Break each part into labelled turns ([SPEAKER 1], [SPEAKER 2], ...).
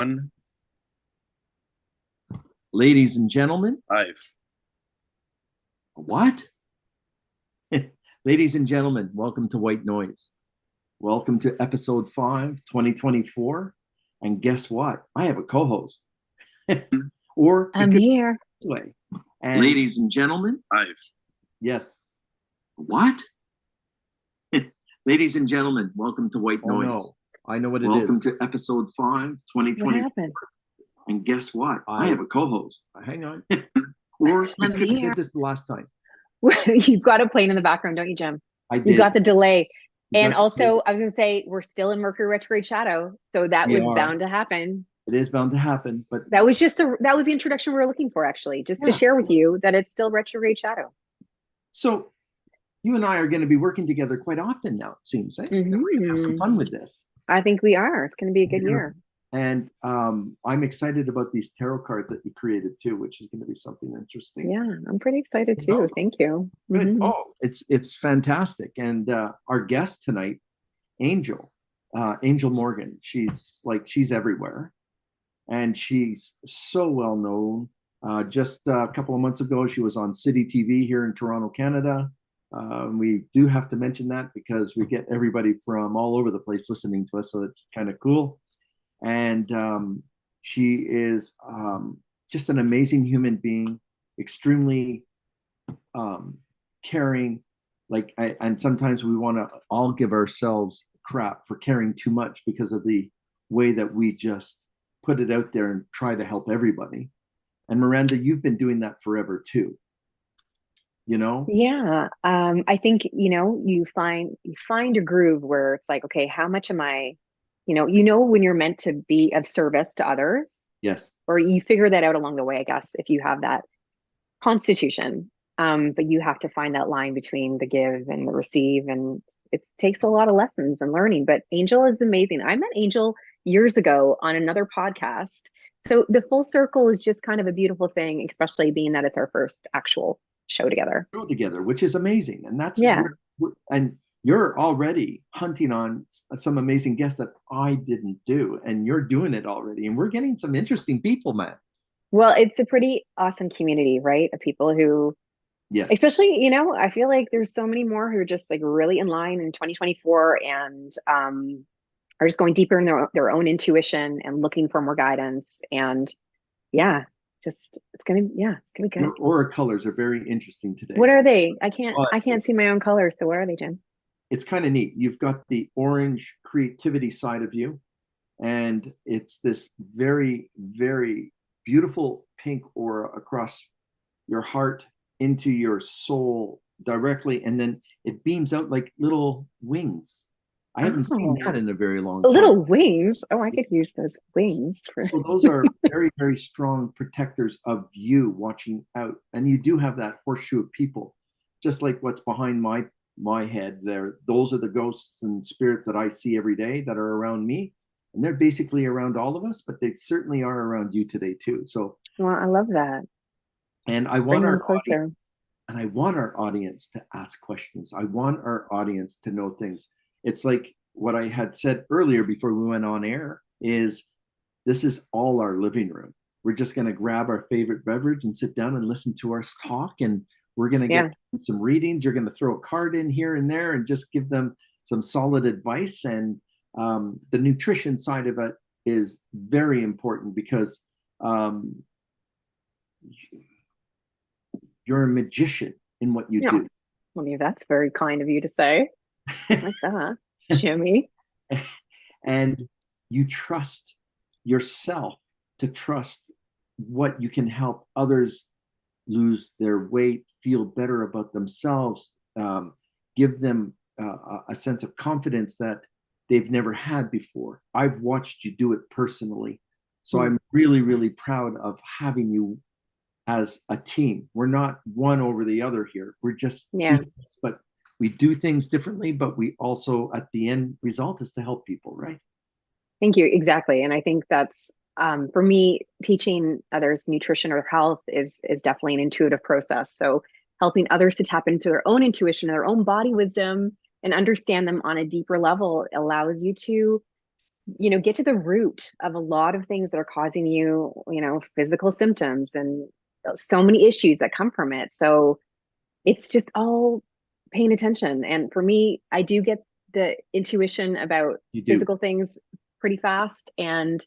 [SPEAKER 1] One,
[SPEAKER 2] Ladies and gentlemen,
[SPEAKER 1] five.
[SPEAKER 2] what? Ladies and gentlemen, welcome to White Noise. Welcome to episode 5, 2024. And guess what? I have a co host. Or it
[SPEAKER 3] I'm
[SPEAKER 2] could be
[SPEAKER 3] here.
[SPEAKER 2] this way. And ladies and gentlemen,
[SPEAKER 1] Five.
[SPEAKER 2] yes. What? Ladies and gentlemen, welcome to White Noise. No, I know what it is. Welcome to episode 5,
[SPEAKER 3] What
[SPEAKER 2] 2024.
[SPEAKER 3] happened?
[SPEAKER 2] And guess what? I have a co host. Hang on. Or
[SPEAKER 3] I'm
[SPEAKER 2] I
[SPEAKER 3] here.
[SPEAKER 2] did this the last time.
[SPEAKER 3] You've got it playing in the background, don't you, Jim?
[SPEAKER 2] I did.
[SPEAKER 3] You've got the delay.
[SPEAKER 2] You
[SPEAKER 3] And
[SPEAKER 2] got the
[SPEAKER 3] also, I was going to say, we're still in Mercury retrograde shadow. So that
[SPEAKER 2] We
[SPEAKER 3] was
[SPEAKER 2] are.
[SPEAKER 3] bound to happen.
[SPEAKER 2] It is bound to happen, but
[SPEAKER 3] That was the introduction we were looking for, actually, just to
[SPEAKER 2] Yeah.
[SPEAKER 3] share with you that it's still retrograde shadow.
[SPEAKER 2] so you and I are going to be working together quite often now, it seems. Eh? We're going to have some fun with this.
[SPEAKER 3] I think we are. It's going to be a good year.
[SPEAKER 2] And I'm excited about these tarot cards that you created too, which is going to be something interesting.
[SPEAKER 3] Yeah, I'm pretty excited too. Thank you.
[SPEAKER 2] Good.
[SPEAKER 3] Mhm.
[SPEAKER 2] Oh, it's fantastic. And our guest tonight, Angel, Angel Morgan, she's everywhere. And she's so well known. Just a couple of months ago, she was on City TV here in Toronto, Canada. We do have to mention that because we get everybody from all over the place listening to us, so it's kind of cool. And she is just an amazing human being, extremely caring. And sometimes we want to all give ourselves crap for caring too much because of the way that we just put it out there and try to help everybody. And Miranda, you've been doing that forever too. You know?
[SPEAKER 3] Yeah. I think, you find a groove where it's like, okay, how much am I, when you're meant to be of service to others,
[SPEAKER 2] Yes.
[SPEAKER 3] or you figure that out along the way, I guess, if you have that constitution. But you have to find that line between the give and the receive. And it takes a lot of lessons and learning. But Angel is amazing. I met Angel years ago on another podcast. So the full circle is just kind of a beautiful thing, especially being that it's our first actual show together.
[SPEAKER 2] Show together, which is amazing. And that's
[SPEAKER 3] Yeah.
[SPEAKER 2] and you're already hunting on some amazing guests that I didn't do, and you're doing it already. And we're getting some interesting people, man.
[SPEAKER 3] Well, it's a pretty awesome community, right? Of people who,
[SPEAKER 2] Yes.
[SPEAKER 3] especially, I feel like there's so many more who are just like really in line in 2024 and are just going deeper in their own intuition and looking for more guidance. And yeah, it's gonna be good.
[SPEAKER 2] Your aura colors are very interesting today.
[SPEAKER 3] What are they? I
[SPEAKER 2] Oh,
[SPEAKER 3] can't see my own colors. So what are they, Jim?
[SPEAKER 2] It's kind of neat. You've got the orange creativity side of you, and it's this very, very beautiful pink aura across your heart into your soul directly, and then it beams out like little wings. I haven't seen that in a very long time.
[SPEAKER 3] Little wings. Oh, I could use those wings.
[SPEAKER 2] So those are very, very strong protectors of you watching out. And you do have that horseshoe of people, just like what's behind my head there. Those are the ghosts and spirits that I see every day that are around me. And they're basically around all of us, but they certainly are around you today too. So
[SPEAKER 3] Well, I love that.
[SPEAKER 2] and I
[SPEAKER 3] Bring
[SPEAKER 2] want
[SPEAKER 3] them
[SPEAKER 2] our
[SPEAKER 3] closer.
[SPEAKER 2] audience, and I want our audience to ask questions. I want our audience to know things. It's like what I had said earlier before we went on air is this is all our living room. We're just going to grab our favorite beverage and sit down and listen to us talk. And we're going to get some readings. You're going to throw a card in here and there and just give them some solid advice. And the nutrition side of it is very important because you're a magician in what you do.
[SPEAKER 3] Well, that's very kind of you to say. Like that, Jimmy.
[SPEAKER 2] And you trust yourself to trust what you can help others lose their weight, feel better about themselves, give them a sense of confidence that they've never had before. I've watched you do it personally. So I'm really, really proud of having you as a team. We're not one over the other here. We're just equals, but we do things differently, but we also at the end result is to help people, right?
[SPEAKER 3] Thank you. Exactly. And I think that's for me, teaching others nutrition or health is definitely an intuitive process. So helping others to tap into their own intuition, their own body wisdom, and understand them on a deeper level allows you to get to the root of a lot of things that are causing you, physical symptoms and so many issues that come from it. So it's just all paying attention. And for me, I do get the intuition about
[SPEAKER 2] You do.
[SPEAKER 3] physical things pretty fast. And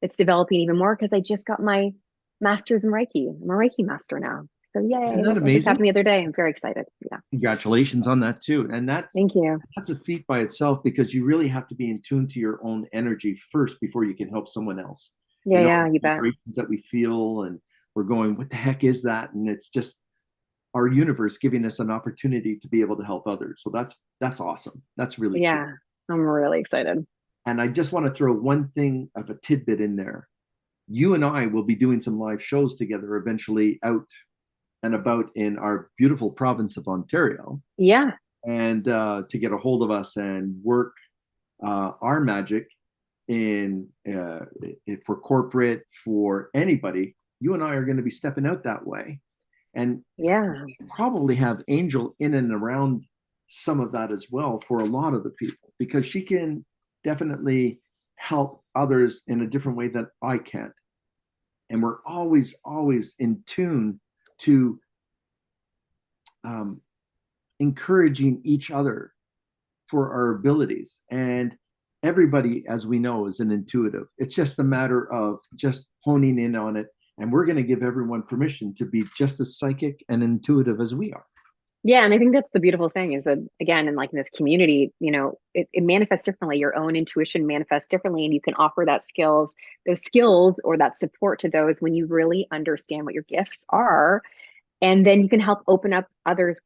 [SPEAKER 3] it's developing even more because I just got my master's in Reiki. I'm a Reiki master now. So
[SPEAKER 2] Isn't
[SPEAKER 3] yay,
[SPEAKER 2] that
[SPEAKER 3] that just
[SPEAKER 2] amazing?
[SPEAKER 3] happened the other day. I'm very excited. Yeah.
[SPEAKER 2] Congratulations on that too. And
[SPEAKER 3] Thank you.
[SPEAKER 2] that's a feat by itself because you really have to be in tune to your own energy first before you can help someone else.
[SPEAKER 3] Yeah, yeah, you
[SPEAKER 2] The
[SPEAKER 3] bet.
[SPEAKER 2] vibrations that we feel, and we're going, what the heck is that? And it's just our universe giving us an opportunity to be able to help others. So that's awesome. That's really cool.
[SPEAKER 3] Yeah, I'm really excited.
[SPEAKER 2] And I just want to throw one thing of a tidbit in there. You and I will be doing some live shows together eventually out and about in our beautiful province of Ontario.
[SPEAKER 3] Yeah,
[SPEAKER 2] And to get a hold of us and work our magic in for corporate, for anybody, you and I are going to be stepping out that way. And
[SPEAKER 3] yeah,
[SPEAKER 2] probably have Angel in and around some of that as well for a lot of the people, because she can definitely help others in a different way that I can't. And we're always in tune to um, encouraging each other for our abilities. And everybody, as we know, is an intuitive. It's just a matter of just honing in on it. And we're going to give everyone permission to be just as psychic and intuitive as we are.
[SPEAKER 3] yeah. And I think that's the beautiful thing is that, again, in this community, it manifests differently. Your own intuition manifests differently, and you can offer those skills or that support to those when you really understand what your gifts are. And then you can help open up others'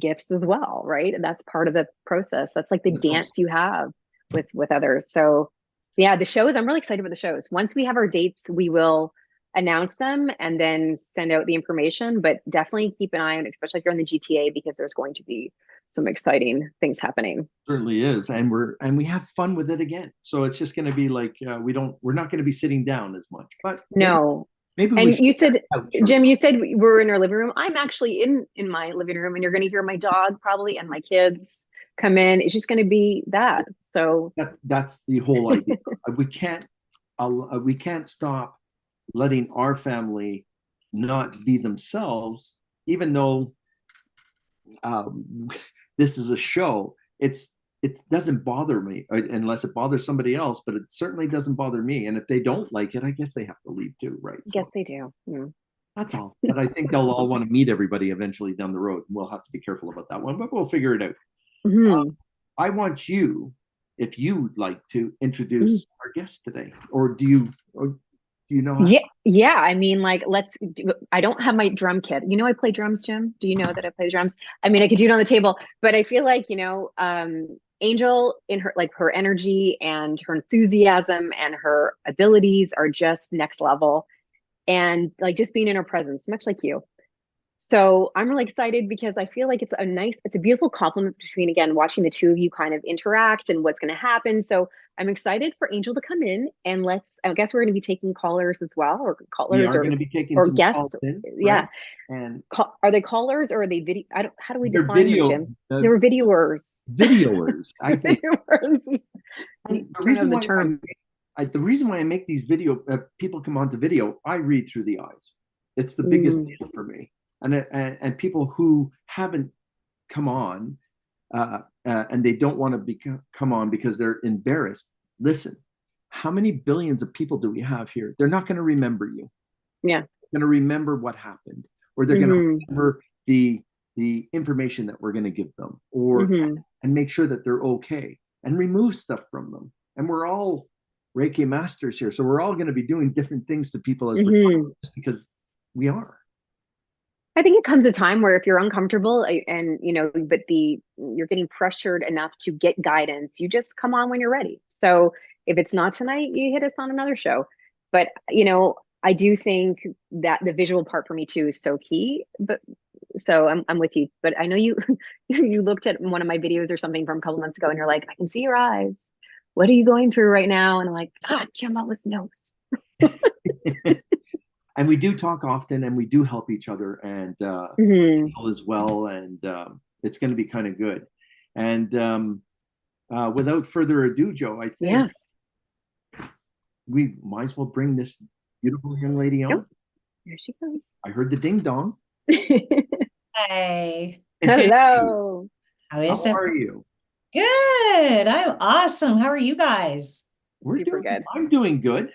[SPEAKER 3] gifts as well, right? And that's part of the process. That's like the dance you have with others. So yeah, the shows, I'm really excited about the shows. Once we have our dates, we will announce them and then send out the information. But definitely keep an eye on, especially if you're in the GTA, because there's going to be some exciting things happening.
[SPEAKER 2] Certainly is, and we have fun with it again. So it's just going to be like we're not going to be sitting down as much, but
[SPEAKER 3] No.
[SPEAKER 2] maybe we
[SPEAKER 3] And
[SPEAKER 2] should
[SPEAKER 3] you said,
[SPEAKER 2] couch or
[SPEAKER 3] Jim,
[SPEAKER 2] something.
[SPEAKER 3] you said we're in our living room. I'm actually in my living room, and you're going to hear my dog probably and my kids come in. It's just going to be that. So
[SPEAKER 2] That's the whole idea. We can't we can't stop letting our family not be themselves, even though this is a show. It doesn't bother me unless it bothers somebody else, but it certainly doesn't bother me. And if they don't like it, I guess they have to leave too, right?
[SPEAKER 3] I
[SPEAKER 2] So
[SPEAKER 3] guess they do.
[SPEAKER 2] that's all. But I think they'll all want to meet everybody eventually down the road. We'll have to be careful about that one, but we'll figure it out.
[SPEAKER 3] Mm-hmm.
[SPEAKER 2] I want you, if you would like to
[SPEAKER 3] Mm-hmm.
[SPEAKER 2] introduce our guest today, or do you know how?
[SPEAKER 3] Yeah, yeah. I mean, like, I don't have my drum kit. I play drums, Jim. Do you know that I play drums? I mean, I could do it on the table, but I feel like, Angel in her energy and her enthusiasm and her abilities are just next level. And like just being in her presence, much like you. So I'm really excited because I feel like it's a beautiful compliment between, again, watching the two of you kind of interact and what's going to happen. So I'm excited for Angel to come in and I guess we're going to be taking callers as well, or
[SPEAKER 2] We
[SPEAKER 3] callers
[SPEAKER 2] are going to be taking
[SPEAKER 3] or
[SPEAKER 2] some calls
[SPEAKER 3] guests.
[SPEAKER 2] in, right?
[SPEAKER 3] Yeah.
[SPEAKER 2] And
[SPEAKER 3] Are they callers or are they video? How do we
[SPEAKER 2] they're
[SPEAKER 3] define them, Jim? They were videoers.
[SPEAKER 2] videoers, I think.
[SPEAKER 3] Videoers.
[SPEAKER 2] And the
[SPEAKER 3] Trying to have
[SPEAKER 2] reason
[SPEAKER 3] the
[SPEAKER 2] why
[SPEAKER 3] term.
[SPEAKER 2] the reason why I make these people come onto video, I read through the eyes. It's the biggest
[SPEAKER 3] Mm,
[SPEAKER 2] deal for me. And people who haven't come on and they don't want to come on because they're embarrassed. Listen, how many billions of people do we have here? They're not going to remember you.
[SPEAKER 3] yeah.
[SPEAKER 2] They're going to remember what happened, or they're going to
[SPEAKER 3] Hmm.
[SPEAKER 2] remember the information that we're going to give them, or
[SPEAKER 3] Hmm.
[SPEAKER 2] and make sure that they're okay, and remove stuff from them. And we're all Reiki masters here, so we're all going to be doing different things to people as we're talking,
[SPEAKER 3] Hmm.
[SPEAKER 2] just because we are.
[SPEAKER 3] I think it comes a time where if you're uncomfortable and but you're getting pressured enough to get guidance, you just come on when you're ready. So if it's not tonight, you hit us on another show. But I do think that the visual part for me too is so key. But so I'm with you. But I know you you looked at one of my videos or something from a couple months ago and you're like, I can see your eyes. What are you going through right now? And I'm like, Jim always knows.
[SPEAKER 2] And we do talk often, and we do help each other, and
[SPEAKER 3] Hmm.
[SPEAKER 2] as well. And it's going to be kind of good. And without further ado, Joe, I think
[SPEAKER 3] Yes.
[SPEAKER 2] we might as well bring this beautiful young lady
[SPEAKER 3] Oh,
[SPEAKER 2] on.
[SPEAKER 3] there she comes.
[SPEAKER 2] I heard the ding dong.
[SPEAKER 1] Hey,
[SPEAKER 2] Hey,
[SPEAKER 3] Hello.
[SPEAKER 1] how
[SPEAKER 2] how
[SPEAKER 1] is it?
[SPEAKER 2] are you?
[SPEAKER 1] Good. I'm awesome. How are you guys?
[SPEAKER 2] We're
[SPEAKER 3] Super
[SPEAKER 2] doing,
[SPEAKER 3] good.
[SPEAKER 2] I'm doing good.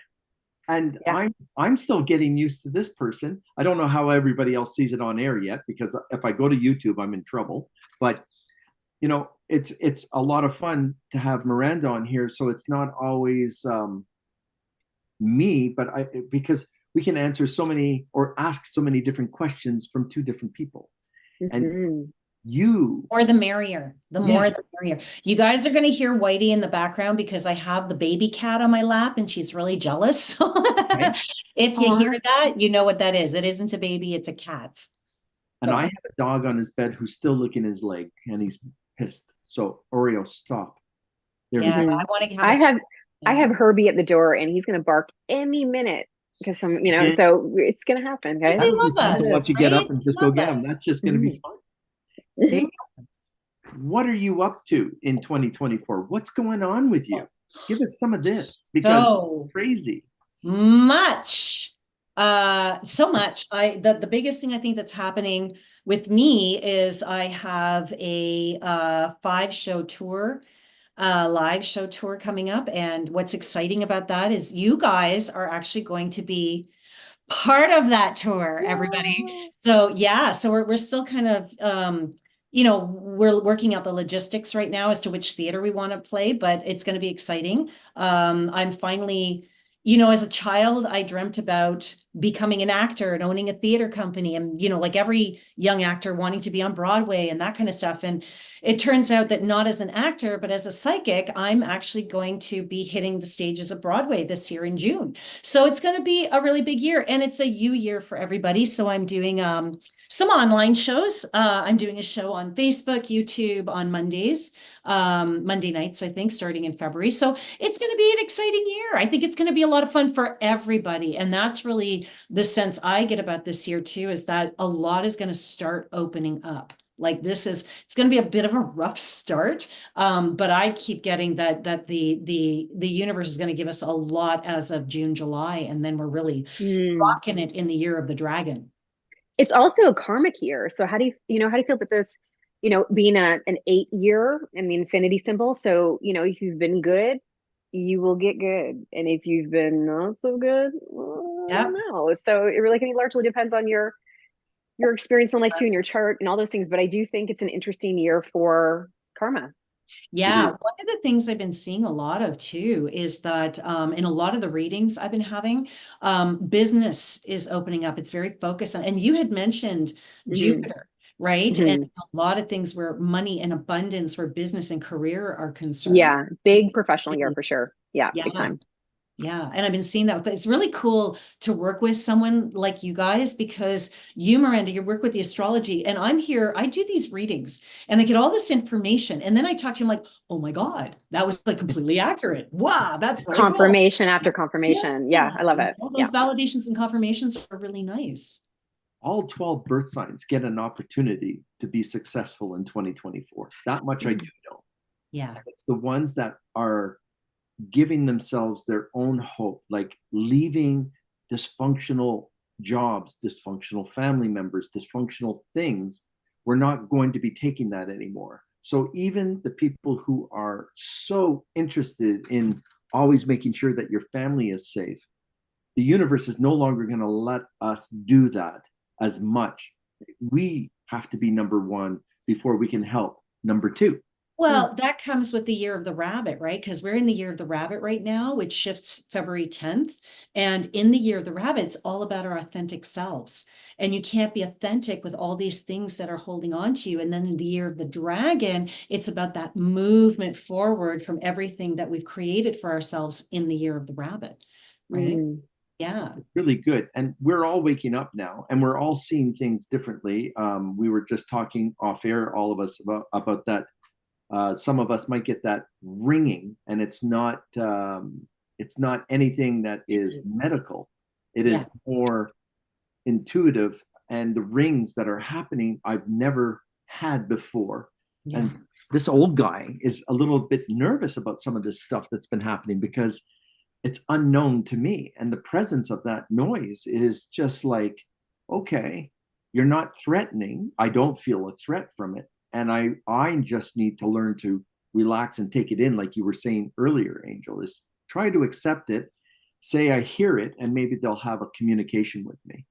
[SPEAKER 2] And
[SPEAKER 3] Yeah.
[SPEAKER 2] I'm still getting used to this person. I don't know how everybody else sees it on air yet, because if I go to YouTube, I'm in trouble. But it's a lot of fun to have Miranda on here. So it's not always me, but I because we can answer so many or ask so many different questions from two different people. And
[SPEAKER 3] Mhm.
[SPEAKER 2] you,
[SPEAKER 1] More the merrier. The more
[SPEAKER 2] yes,
[SPEAKER 1] the merrier. You guys are going to hear Whitey in the background because I have the baby cat on my lap and she's really jealous. So
[SPEAKER 2] right?
[SPEAKER 1] if you hear
[SPEAKER 3] Aw.
[SPEAKER 1] that, you know what that is. It isn't a baby, it's a cat.
[SPEAKER 2] And I
[SPEAKER 1] So,
[SPEAKER 2] have a dog on his bed who's still licking his leg and he's pissed. So Oreo, stop. There we
[SPEAKER 1] yeah,
[SPEAKER 2] go.
[SPEAKER 1] I
[SPEAKER 3] Mhm.
[SPEAKER 1] want to have
[SPEAKER 3] I
[SPEAKER 1] a chat.
[SPEAKER 3] have I have Herbie at the door and he's gonna bark any minute because so it's gonna happen,
[SPEAKER 1] Because
[SPEAKER 3] guys.
[SPEAKER 1] they
[SPEAKER 2] That'll be
[SPEAKER 1] love
[SPEAKER 2] fun to
[SPEAKER 3] It is.
[SPEAKER 1] us,
[SPEAKER 2] watch you get up
[SPEAKER 1] right?
[SPEAKER 2] and
[SPEAKER 1] They
[SPEAKER 2] just go
[SPEAKER 1] love
[SPEAKER 2] get
[SPEAKER 1] us.
[SPEAKER 2] them. That's just going to be
[SPEAKER 3] Mhm.
[SPEAKER 2] fun. Hey,
[SPEAKER 3] Mhm.
[SPEAKER 2] what are you up to in 2024? What's going on with you? Give us some of this because
[SPEAKER 1] So,
[SPEAKER 2] it's crazy.
[SPEAKER 1] much. So much. The biggest thing I think that's happening with me is I have a 5 show tour, live show tour coming up. And what's exciting about that is you guys are actually going to be part of that tour, everybody.
[SPEAKER 3] Wow.
[SPEAKER 1] So yeah, so we're still kind of we're working out the logistics right now as to which theater we want to play, but it's going to be exciting. I'm finally, as a child, I dreamt about becoming an actor and owning a theater company and, like every young actor wanting to be on Broadway and that kind of stuff. And it turns out that not as an actor, but as a psychic, I'm actually going to be hitting the stages of Broadway this year in June. So it's going to be a really big year and it's a year for everybody. So I'm doing some online shows. I'm doing a show on Facebook, YouTube on Mondays, Monday nights, I think, starting in February. So it's going to be an exciting year. I think it's going to be a lot of fun for everybody. And that's really the sense I get about this year too, is that a lot is going to start opening up. Like it's going to be a bit of a rough start, but I keep getting that the universe is going to give us a lot as of June, July, and then we're really
[SPEAKER 3] Mm.
[SPEAKER 1] rocking it in the year of the dragon.
[SPEAKER 3] It's also a karmic year. So how do you feel about this, being an 8 year and the infinity symbol? So, if you've been good, you will get good. And if you've been not so good, well, I don't
[SPEAKER 1] Yeah.
[SPEAKER 3] know. So it really can largely depends on your experience in life too and your chart and all those things. But I do think it's an interesting year for karma.
[SPEAKER 2] It
[SPEAKER 1] Yeah,
[SPEAKER 2] is.
[SPEAKER 1] one of the things I've been seeing a lot of too is that in a lot of the readings I've been having, business is opening up. It's very focused on, and you had mentioned
[SPEAKER 3] Mhm.
[SPEAKER 1] Jupiter, right? And
[SPEAKER 3] Mhm.
[SPEAKER 1] a lot of things where money and abundance, where business and career are concerned.
[SPEAKER 3] Yeah, big
[SPEAKER 1] It's
[SPEAKER 3] professional year
[SPEAKER 1] really,
[SPEAKER 3] for sure. Yeah, big
[SPEAKER 1] yeah,
[SPEAKER 3] time.
[SPEAKER 1] yeah, and I've been seeing that. It's really cool to work with someone like you guys because you, Miranda, you work with the astrology, and I'm here. I do these readings, and I get all this information, and then I talk to him like, "Oh my God, that was like completely accurate. Wow, that's really cool."
[SPEAKER 3] Confirmation after
[SPEAKER 1] Yeah,
[SPEAKER 3] confirmation. Yeah, I love it.
[SPEAKER 1] all
[SPEAKER 3] Yeah.
[SPEAKER 1] those validations and confirmations are really nice.
[SPEAKER 2] All 12 birth signs get an opportunity to be successful in 2024. That much I do
[SPEAKER 1] Mm.
[SPEAKER 2] know.
[SPEAKER 1] Yeah,
[SPEAKER 2] It's the ones that are giving themselves their own hope, like leaving dysfunctional jobs, dysfunctional family members, dysfunctional things. We're not going to be taking that anymore. So even the people who are so interested in always making sure that your family is safe, the universe is no longer going to let us do that as much. We have to be number one before we can help number two.
[SPEAKER 3] Mm.
[SPEAKER 1] well, that comes with the year of the rabbit, right? Because we're in the year of the rabbit right now, which shifts February 10th. And in the year of the rabbit, it's all about our authentic selves. And you can't be authentic with all these things that are holding on to you. And then in the year of the dragon, it's about that movement forward from everything that we've created for ourselves in the year of the rabbit, right?
[SPEAKER 3] Mm.
[SPEAKER 1] Yeah.
[SPEAKER 2] Really good. And we're all waking up now and we're all seeing things differently. We were just talking off air, all of us, about that. Some of us might get that ringing, and it's not anything that is medical. It is
[SPEAKER 1] Yeah.
[SPEAKER 2] more intuitive, and the rings that are happening I've never had before.
[SPEAKER 1] Yeah.
[SPEAKER 2] And this old guy is a little bit nervous about some of this stuff that's been happening because it's unknown to me. And the presence of that noise is just like, okay, you're not threatening. I don't feel a threat from it. And I just need to learn to relax and take it in, like you were saying earlier, Angel, is try to accept it, say I hear it, and maybe they'll have a communication with me.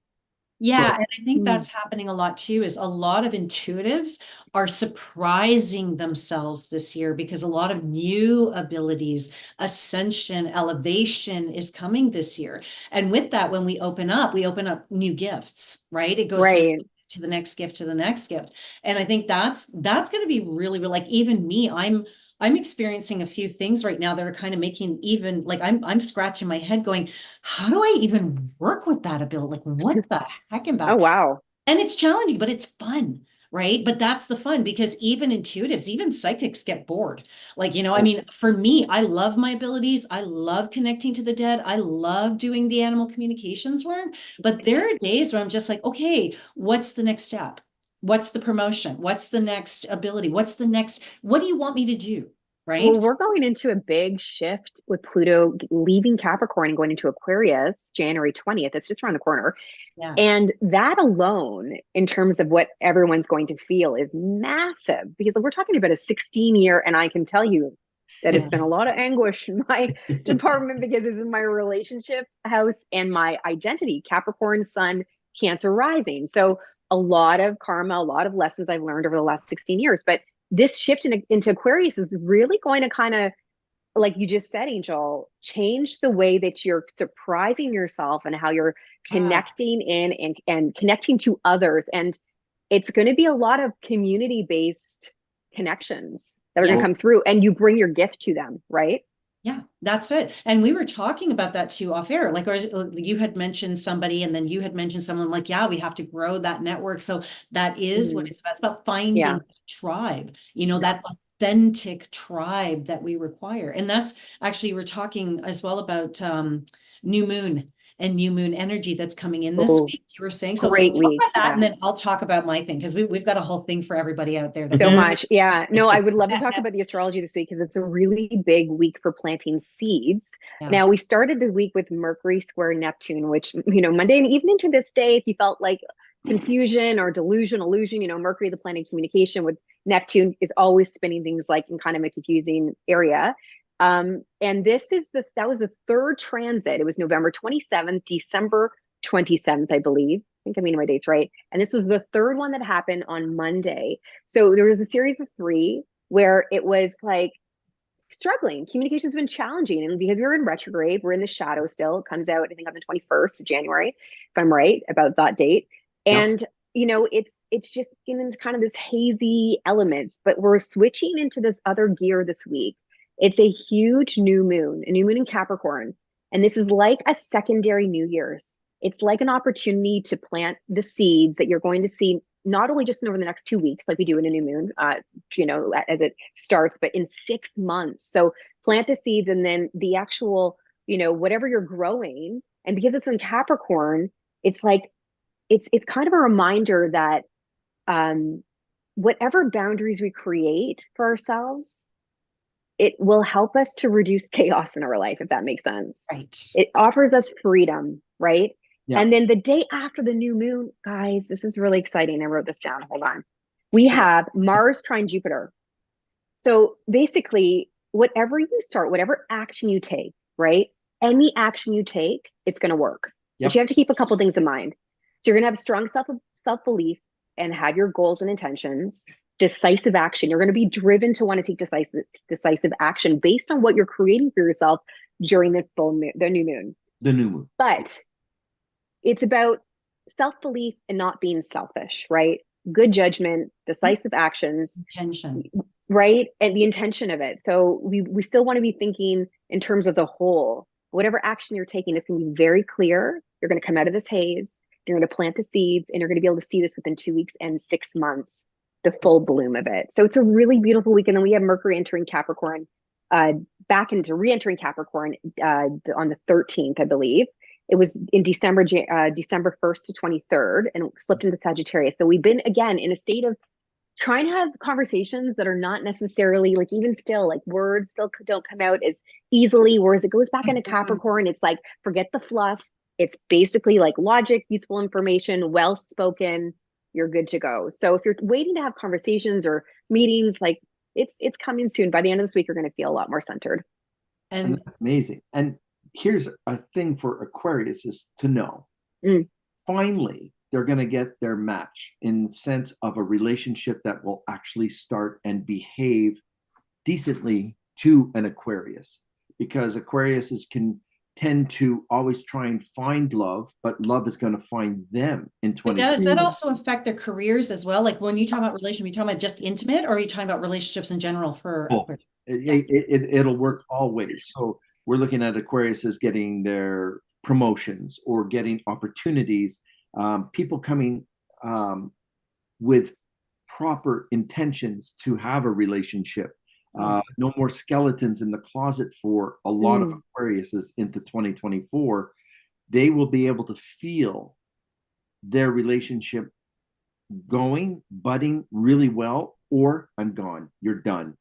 [SPEAKER 1] Yeah,
[SPEAKER 2] So
[SPEAKER 1] and I think that's happening a lot too, is a lot of intuitives are surprising themselves this year because a lot of new abilities, ascension, elevation is coming this year. And with that, when we open up new gifts, right? It goes from
[SPEAKER 3] Right.
[SPEAKER 1] to the next gift to the next gift. And I think that's going to be really, really, like even me, I'm experiencing a few things right now that are kind of making even like I'm scratching my head going, how do I even work with that ability? Like, what the heck am
[SPEAKER 3] Oh,
[SPEAKER 1] that?
[SPEAKER 3] wow.
[SPEAKER 1] And it's challenging, but it's fun, right? But that's the fun because even intuitives, even psychics get bored. Like, I mean, for me, I love my abilities. I love connecting to the dead. I love doing the animal communications work. But there are days where I'm just like, okay, what's the next step? What's the promotion? What's the next ability? What do you want me to do? Right?
[SPEAKER 3] Well, we're going into a big shift with Pluto leaving Capricorn and going into Aquarius January 20th. It's just around the corner.
[SPEAKER 1] Yeah.
[SPEAKER 3] And that alone, in terms of what everyone's going to feel, is massive because we're talking about a 16-year, and I can tell you that it's been a lot of anguish in my department because this is my relationship house and my identity, Capricorn, Sun, Cancer rising. So a lot of karma, a lot of lessons I've learned over the last 16 years. But this shift into Aquarius is really going to kind of, like you just said, Angel, change the way that you're surprising yourself and how you're
[SPEAKER 1] Ah,
[SPEAKER 3] connecting in and connecting to others. And it's going to be a lot of community based connections that are going to
[SPEAKER 1] yeah.
[SPEAKER 3] come through, and you bring your gift to them, right?
[SPEAKER 1] Yeah, that's it. And we were talking about that too off air. Like, you had mentioned somebody, and then you had mentioned someone like, yeah, we have to grow that network. So that is what
[SPEAKER 3] Mhm.
[SPEAKER 1] it's about. It's about finding
[SPEAKER 3] Yeah.
[SPEAKER 1] a tribe,
[SPEAKER 2] yeah,
[SPEAKER 1] that authentic tribe that we require. And that's actually, we're talking as well about new moon and new moon energy that's coming in this
[SPEAKER 3] Oh,
[SPEAKER 1] week. You were saying, so
[SPEAKER 3] great
[SPEAKER 1] talk
[SPEAKER 3] week.
[SPEAKER 1] about that,
[SPEAKER 3] Yeah.
[SPEAKER 1] and then I'll talk about my thing because we've got a whole thing for everybody out there that
[SPEAKER 3] So
[SPEAKER 1] we
[SPEAKER 3] much. Yeah. No, I would love to talk about the astrology this week because it's a really big week for planting seeds.
[SPEAKER 1] yeah.
[SPEAKER 3] Now, we started the week with Mercury square Neptune, which, Monday and even into this day, if you felt like confusion or delusion, illusion, Mercury, the planet of communication, with Neptune is always spinning things like in kind of a confusing area. And that was the third transit. It was November 27th, December 27th, I believe. I think I'm getting my dates right. And this was the third one that happened on Monday. So there was a series of three where it was like struggling. Communication's been challenging. And because we were in retrograde, we're in the shadow still. It comes out, I think, on the 21st of January, if I'm right about that date.
[SPEAKER 2] yep.
[SPEAKER 3] And it's just in kind of this hazy elements, but we're switching into this other gear this week. It's a huge a new moon in Capricorn. And this is like a secondary New Year's. It's like an opportunity to plant the seeds that you're going to see not only just over the next 2 weeks, like we do in a new moon, as it starts, but in 6 months. So plant the seeds, and then the actual, whatever you're growing. And because it's in Capricorn, it's like, it's kind of a reminder that um, whatever boundaries we create for ourselves, it will help us to reduce chaos in our life, if that makes sense.
[SPEAKER 1] Right.
[SPEAKER 3] It offers us freedom, right?
[SPEAKER 2] Yeah.
[SPEAKER 3] And then the day after the new moon, guys, this is really exciting. I wrote this down. Hold on. We have Mars trine Jupiter. So basically, whatever you start, whatever action you take, right? Any action you take, it's going to work. But you
[SPEAKER 2] Yep.
[SPEAKER 3] have to keep a couple things in mind. So you're going to have strong self belief and have your goals and intentions. Decisive action. You're going to be driven to want to take decisive action based on what you're creating for yourself during the new moon.
[SPEAKER 2] The new moon.
[SPEAKER 3] But it's about self belief and not being selfish, right? Good judgment, decisive actions,
[SPEAKER 1] Intention.
[SPEAKER 3] right? And the intention of it. So we still want to be thinking in terms of the whole. Whatever action you're taking is going to be very clear. You're going to come out of this haze. You're going to plant the seeds, and you're going to be able to see this within 2 weeks and 6 months, the full bloom of it. So it's a really beautiful week. And then we have Mercury entering Capricorn, back into re-entering Capricorn on the 13th, I believe. It was in December 1st to 23rd, and it slipped into Sagittarius. So we've been again in a state of try and have conversations that are not necessarily like, even still, like words still don't come out as easily, whereas it goes back into Capricorn, it's like forget the fluff. It's basically like logic, useful information, well spoken, you're good to go. So if you're waiting to have conversations or meetings, like it's coming soon. By the end of this week, you're going to feel a lot more centered.
[SPEAKER 2] And that's amazing. And here's a thing for Aquarius is to know. Finally, they're going to get their match in the sense of a relationship that will actually start and behave decently to an Aquarius, because Aquariuses can tend to always try and find love, but love is going to find them in 20.
[SPEAKER 1] Does that also affect their careers as well? Like when you talk about relationship, are you talking about just intimate, or are you talking about relationships in general for Aquarius?
[SPEAKER 2] It'll work all ways. So we're looking at Aquarius as getting their promotions or getting opportunities, people coming with proper intentions to have a relationship. No more skeletons in the closet for a lot of Aquariuses into 2024. They will be able to feel their relationship going, budding really well, or I'm gone, you're done.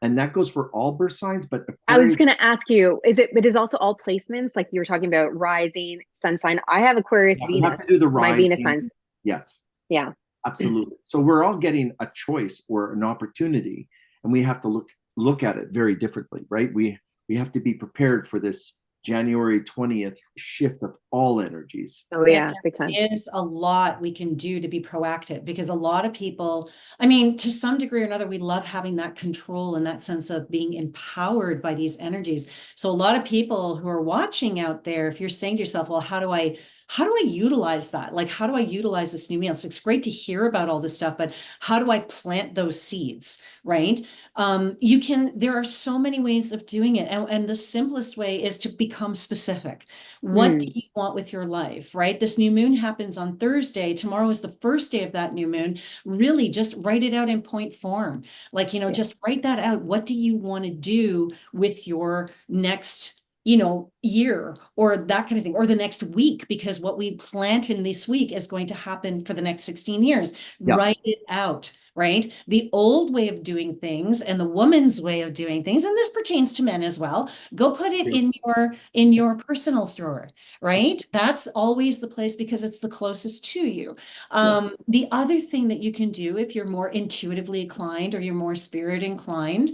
[SPEAKER 2] And that goes for all birth signs, but Aquarius,
[SPEAKER 3] I was going to ask you, it is also all placements? Like you were talking about rising, sun sign. I have Aquarius, Venus.
[SPEAKER 2] We have to do the rising.
[SPEAKER 3] My Venus signs.
[SPEAKER 2] Yes.
[SPEAKER 3] Yeah.
[SPEAKER 2] Absolutely. So we're all getting a choice or an opportunity, and we have to look at it very differently, right? We have to be prepared for this January 20th shift of all energies.
[SPEAKER 3] Oh yeah, big time.
[SPEAKER 1] There is a lot we can do to be proactive, because a lot of people, I mean, to some degree or another, we love having that control and that sense of being empowered by these energies. So a lot of people who are watching out there, if you're saying to yourself, well, how do I utilize that? Like, how do I utilize this new meal? It's great to hear about all this stuff, but how do I plant those seeds, right? There are so many ways of doing it. And the simplest way is to become specific. What do you want with your life, right? This new moon happens on Thursday. Tomorrow is the first day of that new moon. Really just write it out in point form. Like, just write that out. What do you want to do with your next year, or that kind of thing, or the next week, because what we plant in this week is going to happen for the next 16 years. Yeah. Write it out, right? The old way of doing things and the woman's way of doing things, and this pertains to men as well, go put it in your personal drawer, right? That's always the place because it's the closest to you. The other thing that you can do if you're more intuitively inclined or you're more spirit inclined,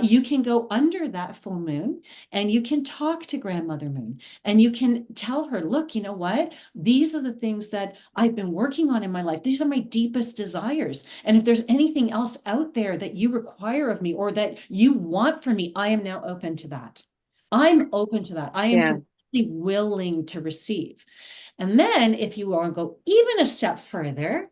[SPEAKER 1] you can go under that full moon and you can talk to Grandmother Moon and you can tell her, look, you know what? These are the things that I've been working on in my life. These are my deepest desires. And if there's anything else out there that you require of me or that you want from me, I am now open to that. I'm open to that. I am completely willing to receive. And then if you want to go even a step further,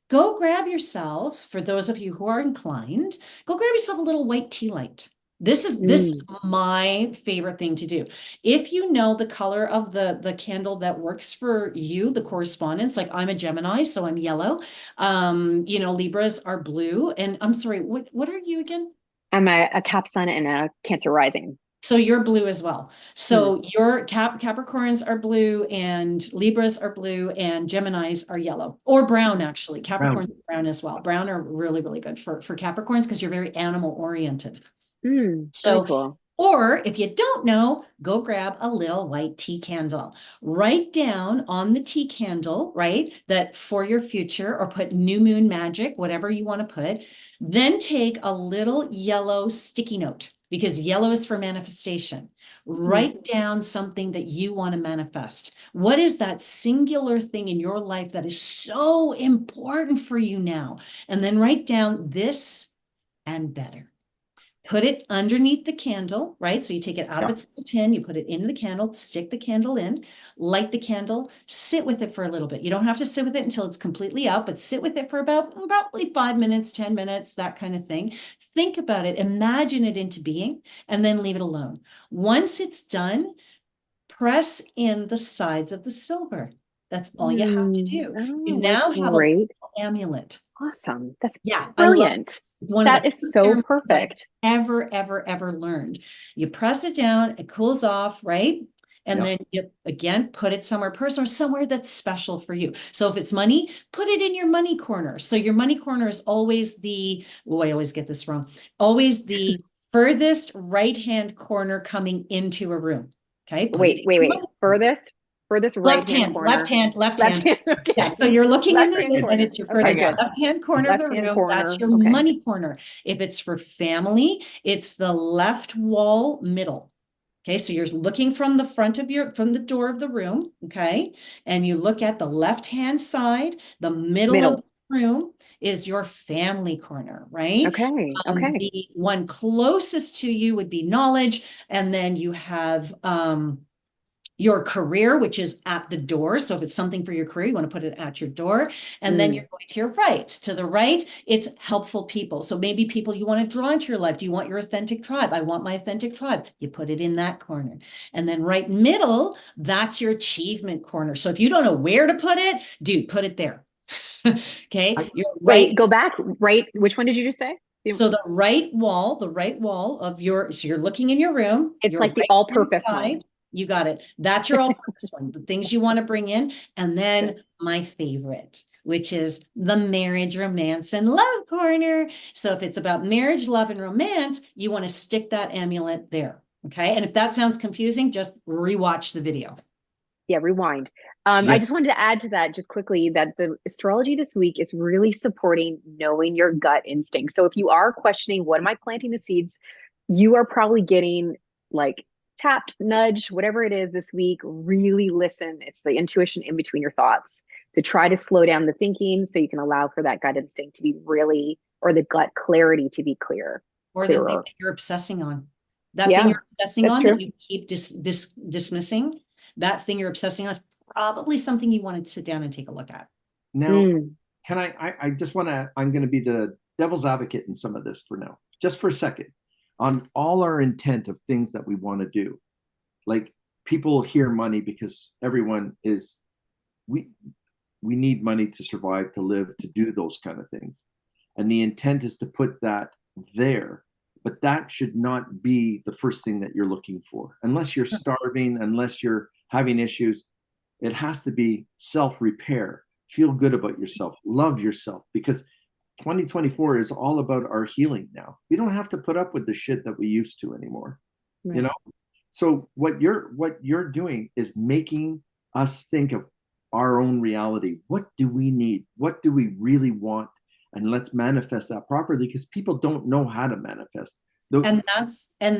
[SPEAKER 1] go grab yourself, for those of you who are inclined, go grab yourself a little white tea light. This is my favorite thing to do. If you know the color of the candle that works for you, the correspondence, like I'm a Gemini, so I'm yellow. Libras are blue. And I'm sorry, what are you again?
[SPEAKER 3] I'm a Cap Sun and a Cancer rising.
[SPEAKER 1] So you're blue as well. So your Capricorns are blue and Libras are blue and Geminis are yellow or brown, actually. Capricorns are brown as well. Brown are really, really good for Capricorns because you're very animal oriented. So cool. Or if you don't know, go grab a little white tea candle. Write down on the tea candle, right, that for your future, or put new moon magic, whatever you want to put. Then take a little yellow sticky note, because yellow is for manifestation. Write down something that you want to manifest. What is that singular thing in your life that is so important for you now? And then write down this and better. Put it underneath the candle, right? So you take it out of its tin, you put it into the candle, stick the candle in, light the candle, sit with it for a little bit. You don't have to sit with it until it's completely out, but sit with it for about probably 5 minutes, 10 minutes, that kind of thing. Think about it, imagine it into being, and then leave it alone. Once it's done, press in the sides of the silver. That's all you have to do. You now have a little amulet.
[SPEAKER 3] Awesome. That's brilliant. That is so perfect.
[SPEAKER 1] Ever learned. You press it down, it cools off, right? And
[SPEAKER 2] Yep.
[SPEAKER 1] then you again put it somewhere personal, somewhere that's special for you. So if it's money, put it in your money corner. So your money corner is always the, oh, I always get this wrong, always the furthest right-hand corner coming into a room. Okay. Put it in your money corner.
[SPEAKER 3] Furthest
[SPEAKER 1] Left
[SPEAKER 3] right-hand
[SPEAKER 1] hand,
[SPEAKER 3] corner.
[SPEAKER 1] left hand, left
[SPEAKER 3] Left
[SPEAKER 1] hand.
[SPEAKER 3] hand. Okay.
[SPEAKER 1] Yeah, so you're looking in the
[SPEAKER 3] Left-hand
[SPEAKER 1] middle and
[SPEAKER 3] corner.
[SPEAKER 1] it's your
[SPEAKER 3] Okay,
[SPEAKER 1] furthest
[SPEAKER 3] good.
[SPEAKER 1] left-hand corner of the
[SPEAKER 3] Left-hand
[SPEAKER 1] room. That's
[SPEAKER 3] corner.
[SPEAKER 1] your
[SPEAKER 3] Okay.
[SPEAKER 1] money corner. If it's for family, it's the left wall middle. Okay, so you're looking from the front of from the door of the room, okay? And you look at the left-hand side, the middle of the room is your family corner, right?
[SPEAKER 3] Okay. Okay.
[SPEAKER 1] The one closest to you would be knowledge, and then you have your career, which is at the door. So if it's something for your career, you want to put it at your door. And then you're going to your right. To the right, it's helpful people. So maybe people you want to draw into your life. Do you want your authentic tribe? I want my authentic tribe. You put it in that corner. And then right middle, that's your achievement corner. So if you don't know where to put it, dude, put it there. Okay. You're right.
[SPEAKER 3] Wait, go back. Right. Which one did you just say?
[SPEAKER 1] So the right wall of your, so you're looking in your room.
[SPEAKER 3] It's
[SPEAKER 1] your
[SPEAKER 3] like the
[SPEAKER 1] right-hand
[SPEAKER 3] all-purpose
[SPEAKER 1] side,
[SPEAKER 3] one.
[SPEAKER 1] you got it. That's your all-purpose one, the things you want to bring in. And then my favorite, which is the marriage, romance, and love corner. So if it's about marriage, love, and romance, you want to stick that amulet there. Okay. And if that sounds confusing, just rewatch the video.
[SPEAKER 3] Yeah, rewind.
[SPEAKER 2] Yeah.
[SPEAKER 3] I just wanted to add to that just quickly that the astrology this week is really supporting knowing your gut instinct. So if you are questioning, what am I planting the seeds? You are probably getting like tapped, nudge, whatever it is this week. Really listen. It's the intuition in between your thoughts to try to slow down the thinking so you can allow for that gut instinct to be really, or the gut clarity to be clear.
[SPEAKER 1] Or the thing that you're obsessing on. That
[SPEAKER 3] Yeah,
[SPEAKER 1] thing you're obsessing on
[SPEAKER 3] true.
[SPEAKER 1] that you keep dismissing, that thing you're obsessing on is probably something you want to sit down and take a look at.
[SPEAKER 2] Now, can I just want to, I'm going to be the devil's advocate in some of this for now, just for a second, on all our intent of things that we want to do. Like people hear money because everyone is, we need money to survive, to live, to do those kind of things. And the intent is to put that there. But that should not be the first thing that you're looking for. Unless you're starving, unless you're having issues, it has to be self-repair. Feel good about yourself. Love yourself. Because 2024 is all about our healing now. We don't have to put up with the shit that we used to anymore. Right. You know? So what you're doing is making us think of our own reality. What do we need? What do we really want? And let's manifest that properly, because people don't know how to manifest.
[SPEAKER 1] And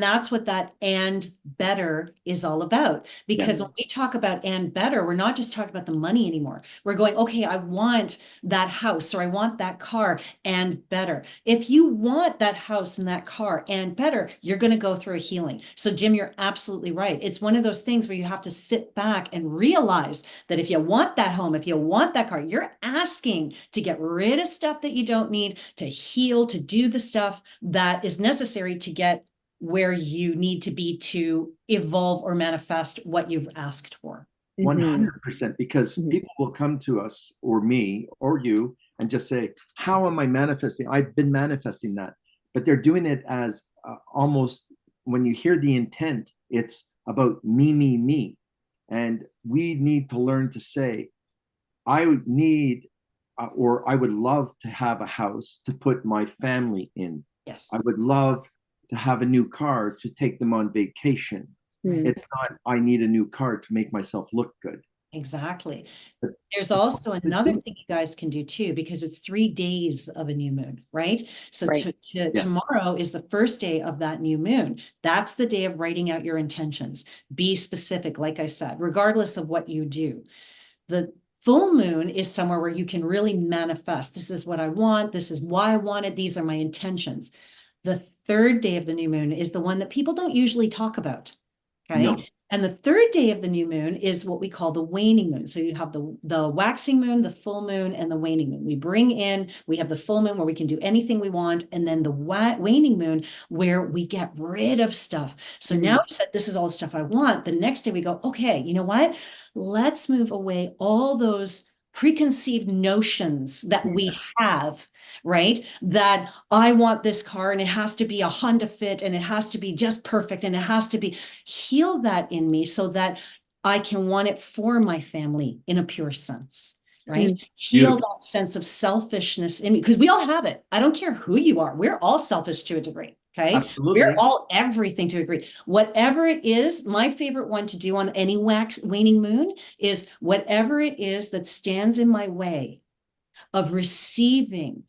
[SPEAKER 1] that's what that and better is all about. Because when we talk about and better, we're not just talking about the money anymore. We're going, okay, I want that house or I want that car and better. If you want that house and that car and better, you're going to go through a healing. So Jim, you're absolutely right. It's one of those things where you have to sit back and realize that if you want that home, if you want that car, you're asking to get rid of stuff that you don't need, to heal, to do the stuff that is necessary to get where you need to be to evolve or manifest what you've asked for.
[SPEAKER 2] 100%, because people will come to us or me or you and just say, how am I manifesting? I've been manifesting that. But they're doing it as almost, when you hear the intent, it's about me, me, me. And we need to learn to say, I would need or I would love to have a house to put my family in.
[SPEAKER 1] Yes.
[SPEAKER 2] I would love to have a new car to take them on vacation. It's not, I need a new car to make myself look good.
[SPEAKER 1] Exactly. But there's also another thing you guys can do too, because it's 3 days of a new moon, right? So tomorrow is the first day of that new moon. That's the day of writing out your intentions. Be specific, like I said, regardless of what you do. The full moon is somewhere where you can really manifest. This is what I want. This is why I want it. These are my intentions. The third day of the new moon is the one that people don't usually talk about. Okay. No. And the third day of the new moon is what we call the waning moon. So you have the waxing moon, the full moon, and the waning moon. We have the full moon where we can do anything we want. And then the waning moon where we get rid of stuff. So now we said, this is all the stuff I want. The next day we go, okay, you know what? Let's move away all those preconceived notions that we
[SPEAKER 2] Yes.
[SPEAKER 1] have, right? That I want this car and it has to be a Honda Fit and it has to be just perfect and it has to be, heal that in me so that I can want it for my family in a pure sense. Right? Heal
[SPEAKER 2] Beautiful.
[SPEAKER 1] that sense of selfishness in me because we all have it. I don't care who you are. We're all selfish to a degree. Okay. We're
[SPEAKER 2] Absolutely.
[SPEAKER 1] all everything to a degree. Whatever it is, my favorite one to do on any waning moon is whatever it is that stands in my way of receiving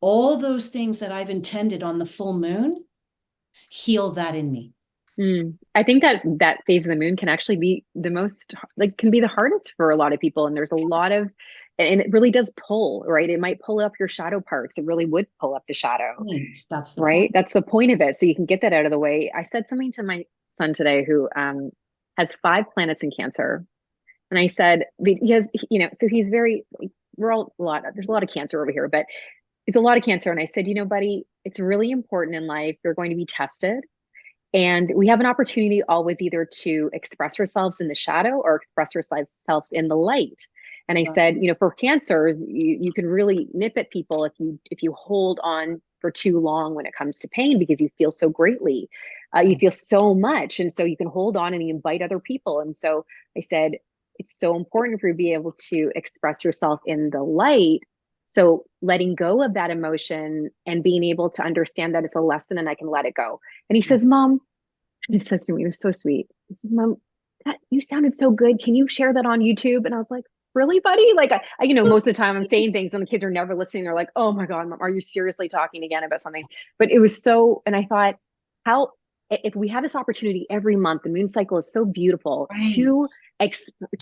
[SPEAKER 1] all those things that I've intended on the full moon, heal that in me.
[SPEAKER 3] I think that that phase of the moon can actually be the most, like, can be the hardest for a lot of people. And there's a lot of, and it really does pull, right? It might pull up your shadow parts. It really would pull up the shadow,
[SPEAKER 1] That's the
[SPEAKER 3] right?
[SPEAKER 1] point.
[SPEAKER 3] That's the point of it. So you can get that out of the way. I said something to my son today who has 5 planets in Cancer. And I said, he has, you know, so he's very, we're all a lot, there's a lot of Cancer over here, but it's a lot of Cancer. And I said, you know, buddy, it's really important in life. You're going to be tested. And we have an opportunity always either to express ourselves in the shadow or express ourselves in the light. And I said, you know, for Cancers, you can really nip at people if you hold on for too long when it comes to pain because you feel so greatly, you feel so much, and so you can hold on and you invite other people. And so I said, it's so important for you to be able to express yourself in the light. So letting go of that emotion and being able to understand that it's a lesson and I can let it go. And he says, Mom, and he says to me, it was so sweet. He says, Mom, that, you sounded so good. Can you share that on YouTube? And I was like, really, buddy? Like, you know, most of the time I'm saying things and the kids are never listening. They're like, oh my God, Mom, are you seriously talking again about something? But it was so, and I thought, how, if we have this opportunity every month, the moon cycle is so beautiful
[SPEAKER 1] Right.
[SPEAKER 3] to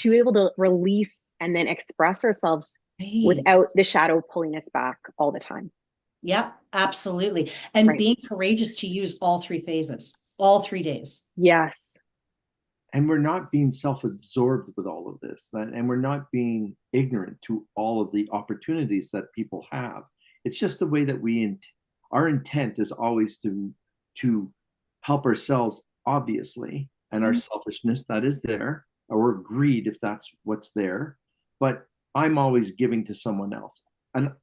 [SPEAKER 3] be able to release and then express ourselves
[SPEAKER 1] Right.
[SPEAKER 3] without the shadow pulling us back all the time.
[SPEAKER 1] Yeah, absolutely. And
[SPEAKER 3] Right.
[SPEAKER 1] being courageous to use all 3 phases, all 3 days.
[SPEAKER 3] Yes.
[SPEAKER 2] And we're not being self-absorbed with all of this, and we're not being ignorant to all of the opportunities that people have. It's just the way that our intent is always to help ourselves, obviously, and our selfishness that is there, or greed if that's what's there. But I'm always giving to someone else. And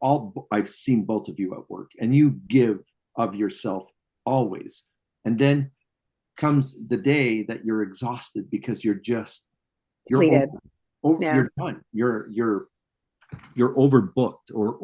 [SPEAKER 2] I've seen both of you at work, and you give of yourself always. And then comes the day that you're exhausted because you're
[SPEAKER 3] Depleted. Yeah.
[SPEAKER 2] you're done. You're overbooked or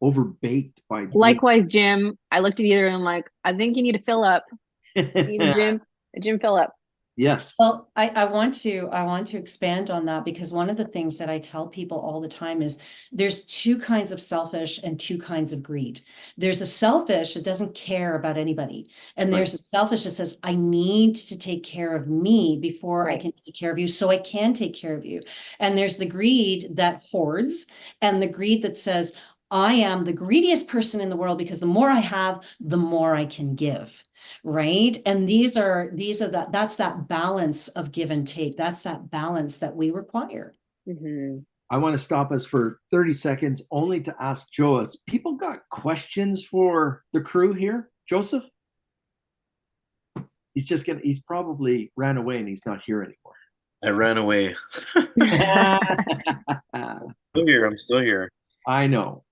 [SPEAKER 2] overbaked by
[SPEAKER 3] Likewise, Jim. I looked at you and I'm like, I think you need to fill up. You need a gym fill up.
[SPEAKER 2] Yes.
[SPEAKER 1] Well, I want to expand on that because one of the things that I tell people all the time is there's 2 kinds of selfish and 2 kinds of greed. There's a selfish that doesn't care about anybody. And
[SPEAKER 2] Right.
[SPEAKER 1] there's a selfish that says, I need to take care of me before I can take care of you, so I can take care of you. And there's the greed that hoards and the greed that says, I am the greediest person in the world because the more I have, the more I can give. Right. And that's that balance of give and take. That's that balance that we require.
[SPEAKER 3] Mm-hmm.
[SPEAKER 2] I want to stop us for 30 seconds only to ask Joas. People got questions for the crew here? Joseph? He's probably ran away and he's not here anymore.
[SPEAKER 4] I ran away. Still here. I'm still here.
[SPEAKER 2] I know.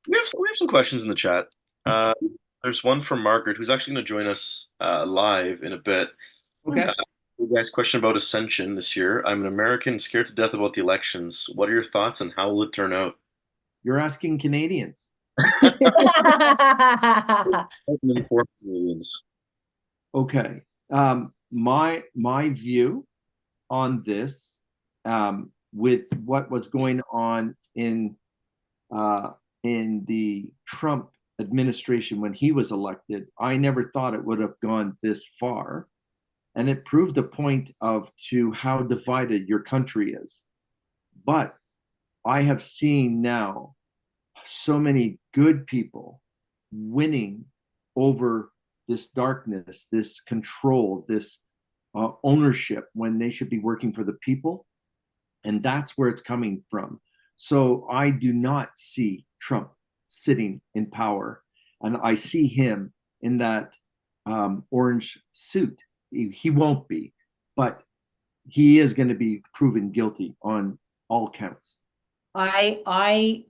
[SPEAKER 4] We have some questions in the chat. There's one from Margaret, who's actually going to join us live in a bit.
[SPEAKER 2] Okay.
[SPEAKER 4] You guys, question about ascension this year. I'm an American scared to death about the elections. What are your thoughts and how will it turn out?
[SPEAKER 2] You're asking Canadians. Okay. My view on this, with what was going on in the Trump administration when he was elected, I never thought it would have gone this far. And it proved a point to how divided your country is. But I have seen now so many good people winning over this darkness, this control, this ownership when they should be working for the people. And that's where it's coming from. So I do not see Trump sitting in power. And I see him in that orange suit. He won't be, but he is going to be proven guilty on all counts.
[SPEAKER 1] I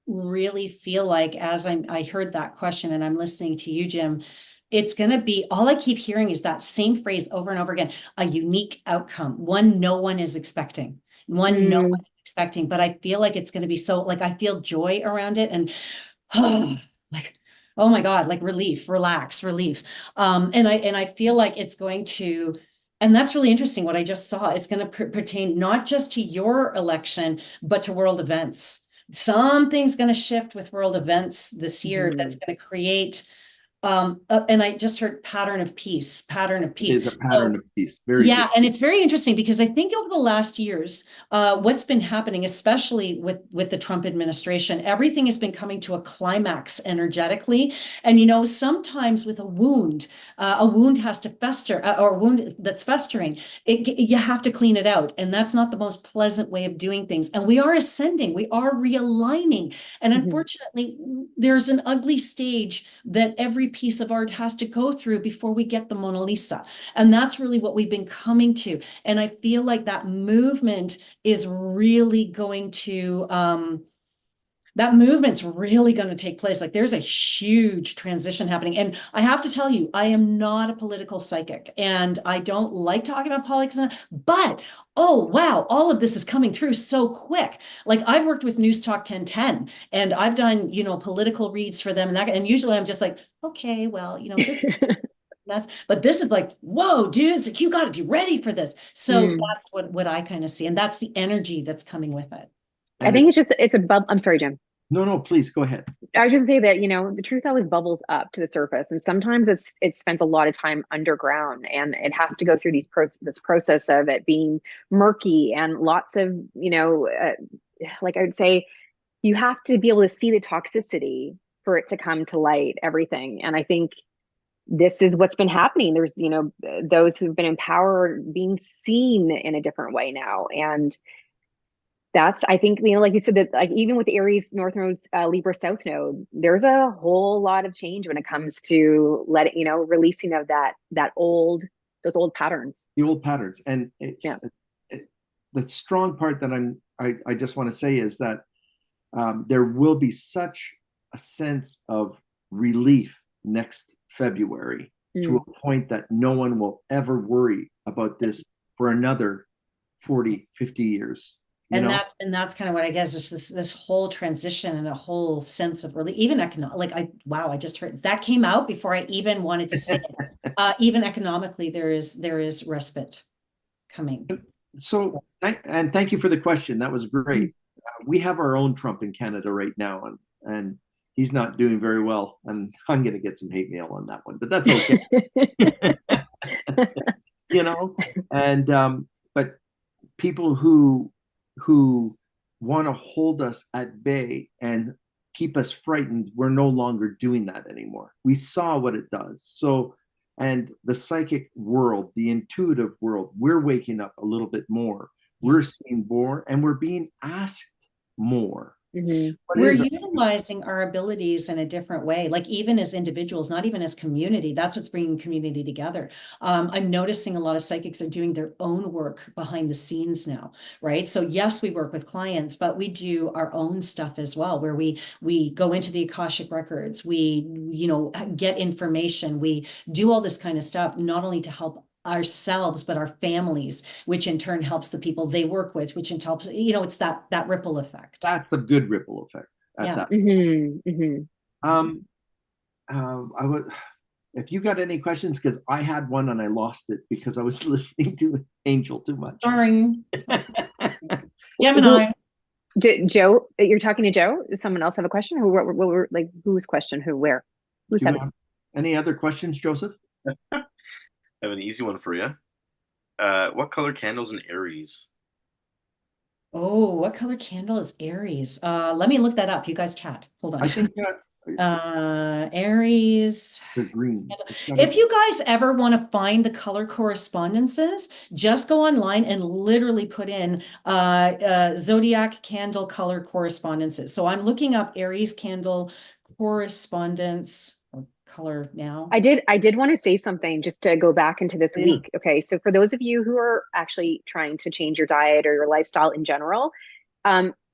[SPEAKER 1] really feel like as I heard that question and I'm listening to you, Jim, it's going to be all I keep hearing is that same phrase over and over again, a unique outcome, one no one is expecting, one no one
[SPEAKER 3] Mm,
[SPEAKER 1] is expecting. But I feel like it's going to be so like I feel joy around it and like, oh my God, like relief, relax, relief. And I feel like it's going to, and that's really interesting what I just saw. It's going to pertain not just to your election, but to world events. Something's going to shift with world events this year that's
[SPEAKER 3] mhm,
[SPEAKER 1] going to create and I just heard pattern of
[SPEAKER 2] It
[SPEAKER 1] peace.
[SPEAKER 2] is a
[SPEAKER 1] So
[SPEAKER 2] pattern of peace. Very good.
[SPEAKER 1] yeah, and it's very interesting because I think over the last years, what's been happening, especially with the Trump administration, everything has been coming to a climax energetically. And sometimes with a wound has to fester, or a wound that's festering. You have to clean it out, and that's not the most pleasant way of doing things. And we are ascending, we are realigning, and
[SPEAKER 3] mhm.
[SPEAKER 1] unfortunately, there's an ugly stage that every piece of art has to go through before we get the Mona Lisa. And that's really what we've been coming to. And I feel like that movement is really going to, that movement's really going to take place. Like there's a huge transition happening. And I have to tell you, I am not a political psychic and I don't like talking about politics, but oh, wow, all of this is coming through so quick. Like I've worked with News Talk 1010 and I've done, political reads for them and usually I'm just like, okay, well, this but this is like, whoa, dudes, like, you got to be ready for this. So
[SPEAKER 3] Mm.
[SPEAKER 1] that's what I kind of see. And that's the energy that's coming with it.
[SPEAKER 3] I
[SPEAKER 2] And
[SPEAKER 3] think
[SPEAKER 2] it's
[SPEAKER 3] it's a bub. I'm sorry, Jim.
[SPEAKER 2] no, no, please go ahead.
[SPEAKER 3] I was just say that, the truth always bubbles up to the surface, and sometimes it spends a lot of time underground, and it has to go through this process of it being murky and lots of, like I would say, you have to be able to see the toxicity for it to come to light, everything. And I think this is what's been happening. There's, those who've been empowered being seen in a different way now, and that's I think like you said that like even with Aries North Node, Libra South Node, there's a whole lot of change when it comes to releasing of that old those old patterns.
[SPEAKER 2] The old patterns. And
[SPEAKER 3] Yeah.
[SPEAKER 2] the strong part that I just want to say is that there will be such a sense of relief next February to
[SPEAKER 3] Mm.
[SPEAKER 2] a point that no one will ever worry about this for another 40, 50 years.
[SPEAKER 1] And that's kind of what I guess is this whole transition and a whole sense of really even economic like I just heard that came out before I even wanted to say it. Even economically, there is respite coming.
[SPEAKER 2] So, and thank you for the question. That was
[SPEAKER 3] Mm.
[SPEAKER 2] great. We have our own Trump in Canada right now, and he's not doing very well. And I'm going to get some hate mail on that one, but that's okay. you know, and but people who want to hold us at bay and keep us frightened, we're no longer doing that anymore. We saw what it does. So, and the psychic world, the intuitive world, we're waking up a little bit more. We're seeing more and we're being asked more.
[SPEAKER 3] Mhm.
[SPEAKER 2] What
[SPEAKER 1] We're
[SPEAKER 2] is
[SPEAKER 1] utilizing our abilities in a different way, like even as individuals, not even as community. That's what's bringing community together. I'm noticing a lot of psychics are doing their own work behind the scenes now, right? So yes, we work with clients, but we do our own stuff as well, where we go into the Akashic records, we get information, we do all this kind of stuff, not only to help ourselves but our families, which in turn helps the people they work with, which in helps it's that ripple effect.
[SPEAKER 2] that's a good ripple effect at
[SPEAKER 1] Yeah.
[SPEAKER 2] that.
[SPEAKER 3] Mhm. Mhm.
[SPEAKER 2] Um, I would, if you got any questions, because I had one and I lost it because I was listening to Angel too much.
[SPEAKER 1] Sorry.
[SPEAKER 3] Who,
[SPEAKER 1] Gemini.
[SPEAKER 3] Joe, you're talking to Joe? Does someone else have a question? Like whose question? Who, where? Who
[SPEAKER 2] Do
[SPEAKER 3] said
[SPEAKER 2] you
[SPEAKER 3] it?
[SPEAKER 2] have any other questions, Joseph?
[SPEAKER 4] I have an easy one for you. What color candle's in Aries?
[SPEAKER 1] Oh, what color candle is Aries? Let me look that up. You guys chat. Hold on.
[SPEAKER 2] I think
[SPEAKER 1] Aries.
[SPEAKER 2] the green.
[SPEAKER 1] If you guys ever want to find the color correspondences, just go online and literally put in zodiac candle color correspondences. So I'm looking up Aries candle correspondence or color now.
[SPEAKER 3] I did want to say something just to go back into this
[SPEAKER 2] Yeah.
[SPEAKER 3] week. Okay. So for those of you who are actually trying to change your diet or your lifestyle in general,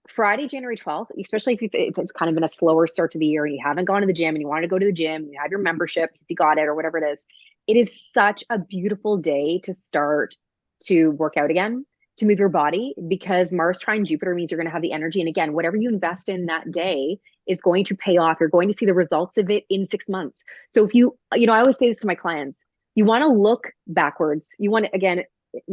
[SPEAKER 3] Friday, January 12th, especially if it's kind of been a slower start to the year and you haven't gone to the gym and you want to go to the gym and you have your membership, if you got it or whatever it is such a beautiful day to start to work out again, to move your body, because Mars trine Jupiter means you're going to have the energy. And again, whatever you invest in that day is going to pay off. You're going to see the results of it in 6 months. So if I always say this to my clients, you want to look backwards. You want to, again,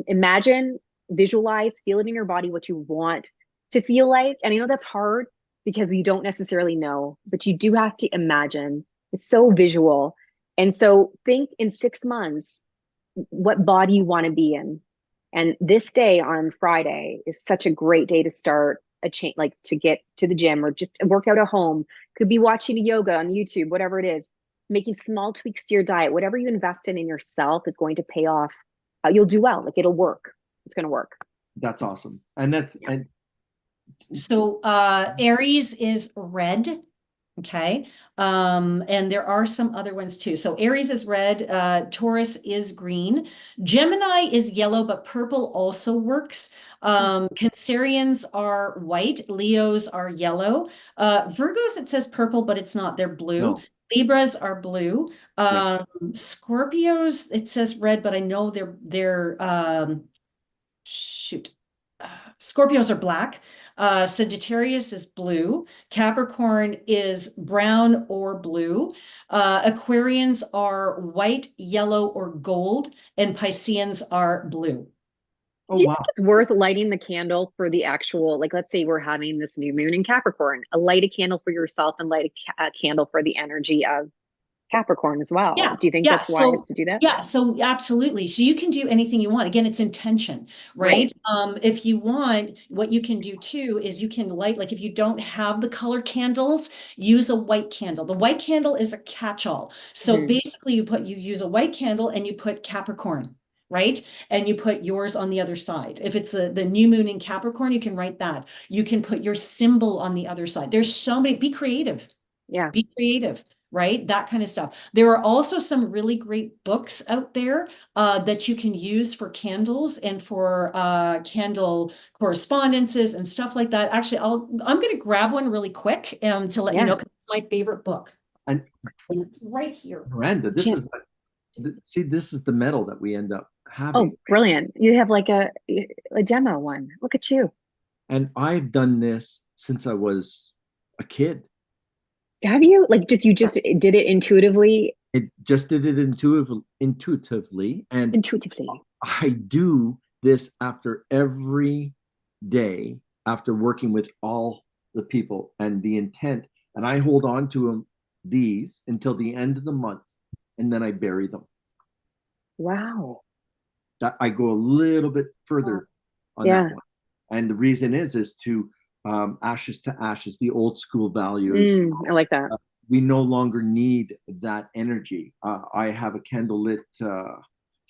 [SPEAKER 3] imagine, visualize, feel it in your body, what you want to feel like. And I know that's hard because you don't necessarily know, but you do have to imagine. It's so visual. And so think in 6 months, what body you want to be in. And this day on Friday is such a great day to start a change, like to get to the gym or just work out at home. Could be watching yoga on YouTube, whatever it is, making small tweaks to your diet. Whatever you invest in yourself is going to pay off. You'll do well. Like, it'll work. It's going to work.
[SPEAKER 2] That's awesome. And that's, and
[SPEAKER 1] So Aries is red. Okay. And there are some other ones too. So Aries is red, Taurus is green, Gemini is yellow, but purple also works. Cancerians are white, Leos are yellow. Virgos, it says purple, but it's not, they're blue.
[SPEAKER 2] no,
[SPEAKER 1] Libras are blue.
[SPEAKER 2] Yeah.
[SPEAKER 1] Scorpios, it says red, but I know they're shoot. Scorpios are black. Sagittarius is blue. Capricorn is brown or blue. Aquarians are white, yellow, or gold, and Pisceans are blue.
[SPEAKER 2] oh
[SPEAKER 3] Do you
[SPEAKER 2] wow,
[SPEAKER 3] think it's worth lighting the candle for the actual, like, let's say we're having this new moon in Capricorn, light a candle for yourself and light a candle for the energy of Capricorn as well.
[SPEAKER 1] Yeah,
[SPEAKER 3] Do you think
[SPEAKER 1] yeah.
[SPEAKER 3] that's wise to do that?
[SPEAKER 1] Yeah, so absolutely. So you can do anything you want. Again, it's intention, right? If you want, what you can do too is you can light, like if you don't have the color candles, use a white candle. The white candle is a catch-all. So
[SPEAKER 3] Mhm.
[SPEAKER 1] basically you use a white candle and you put Capricorn, right? And you put yours on the other side. If it's the new moon in Capricorn, you can write that. You can put your symbol on the other side. There's so many, be creative.
[SPEAKER 3] Yeah.
[SPEAKER 1] Be creative, right? That kind of stuff. There are also some really great books out there that you can use for candles and for candle correspondences and stuff like that. Actually, I'm going to grab one really quick to let you know, because it's my favorite book.
[SPEAKER 2] And
[SPEAKER 1] it's right here.
[SPEAKER 2] Miranda, this
[SPEAKER 3] Yeah.
[SPEAKER 2] is see, this is the medal that we end up
[SPEAKER 3] Oh,
[SPEAKER 2] having.
[SPEAKER 3] brilliant. You have like a demo one. Look at you.
[SPEAKER 2] And I've done this since I was a kid.
[SPEAKER 3] Have you you just did it intuitively?
[SPEAKER 2] It just did it intuitively. And
[SPEAKER 3] Intuitively.
[SPEAKER 2] I do this after every day, after working with all the people and the intent. And I hold on to them, these, until the end of the month, and then I bury them.
[SPEAKER 3] Wow.
[SPEAKER 2] That I go a little bit further on
[SPEAKER 3] Yeah.
[SPEAKER 2] that one. And the reason is to ashes to ashes, the old school values.
[SPEAKER 3] I like that.
[SPEAKER 2] We no longer need that energy. I have a candle lit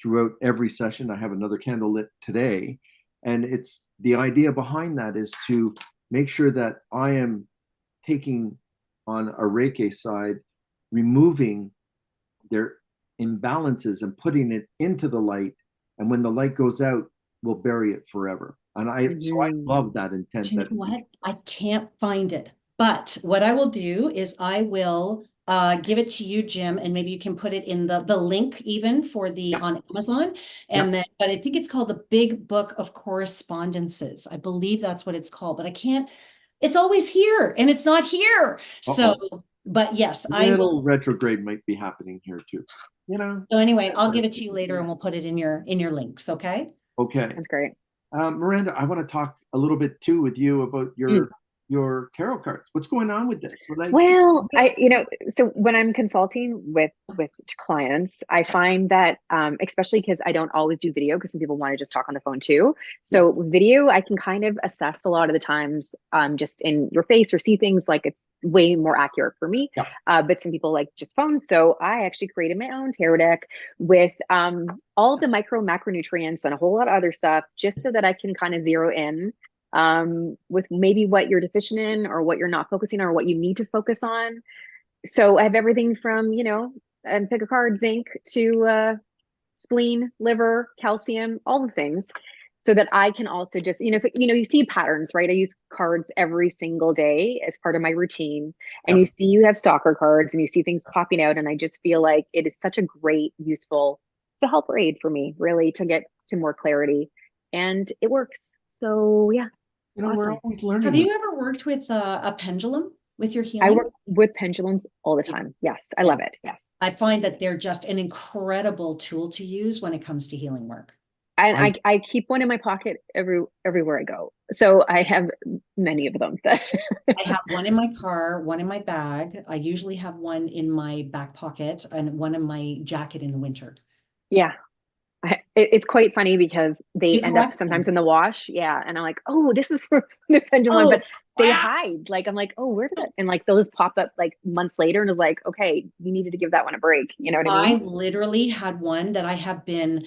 [SPEAKER 2] throughout every session. I have another candle lit today. And it's the idea behind that is to make sure that I am taking on a Reiki side, removing their imbalances and putting it into the light. And when the light goes out, we'll bury it forever. And so I love that intent.
[SPEAKER 1] You know what? I can't find it. But what I will do is I will give it to you, Jim, and maybe you can put it in the link even for the on Amazon. And then, but I think it's called the Big Book of Correspondences. I believe that's what it's called, but I can't, it's always here and it's not here. So, but yes,
[SPEAKER 2] a little retrograde might be happening here too. You know.
[SPEAKER 1] So anyway, I'll give it to you later and we'll put it in your links, okay?
[SPEAKER 2] Okay.
[SPEAKER 3] That's great.
[SPEAKER 2] Miranda, I want to talk a little bit too with you about your tarot cards. What's going on with this?
[SPEAKER 3] Well, so when I'm consulting with clients, I find that especially because I don't always do video, because some people want to just talk on the phone too. So video, I can kind of assess a lot of the times just in your face or see things, like it's way more accurate for me. But some people like just phones. So I actually created my own tarot deck with all the micro macronutrients and a whole lot of other stuff, just so that I can kind of zero in with maybe what you're deficient in or what you're not focusing on or what you need to focus on. So I have everything from, and pick a card, zinc to spleen, liver, calcium, all the things. so that I can also just, you see patterns, right? I use cards every single day as part of my routine. And
[SPEAKER 2] Yep.
[SPEAKER 3] you see, you have stalker cards and you see things popping out. And I just feel like it is such a great, useful, it's a helper aid for me, really, to get to more clarity. And it works. So yeah,
[SPEAKER 2] We're
[SPEAKER 3] awesome.
[SPEAKER 2] always learning.
[SPEAKER 1] Have you ever worked with a pendulum with your
[SPEAKER 3] I
[SPEAKER 1] healing?
[SPEAKER 3] work with pendulums all the time. Yes, I love it. Yes.
[SPEAKER 1] I find that they're just an incredible tool to use when it comes to healing work.
[SPEAKER 3] And I keep one in my pocket everywhere I go. So I have many of them that
[SPEAKER 1] I have one in my car, one in my bag. I usually have one in my back pocket and one in my jacket in the winter.
[SPEAKER 3] yeah. It's quite funny because they
[SPEAKER 1] You
[SPEAKER 3] end up
[SPEAKER 1] collect
[SPEAKER 3] sometimes
[SPEAKER 1] them.
[SPEAKER 3] in the wash. Yeah. And I'm like, oh, this is for the pendulum,
[SPEAKER 1] Oh,
[SPEAKER 3] but they
[SPEAKER 1] wow.
[SPEAKER 3] hide. Like, I'm like, oh, where did that? And like those pop up like months later and it's like, okay, you needed to give that one a break. You know what I
[SPEAKER 1] I
[SPEAKER 3] mean?
[SPEAKER 1] literally had one that I have been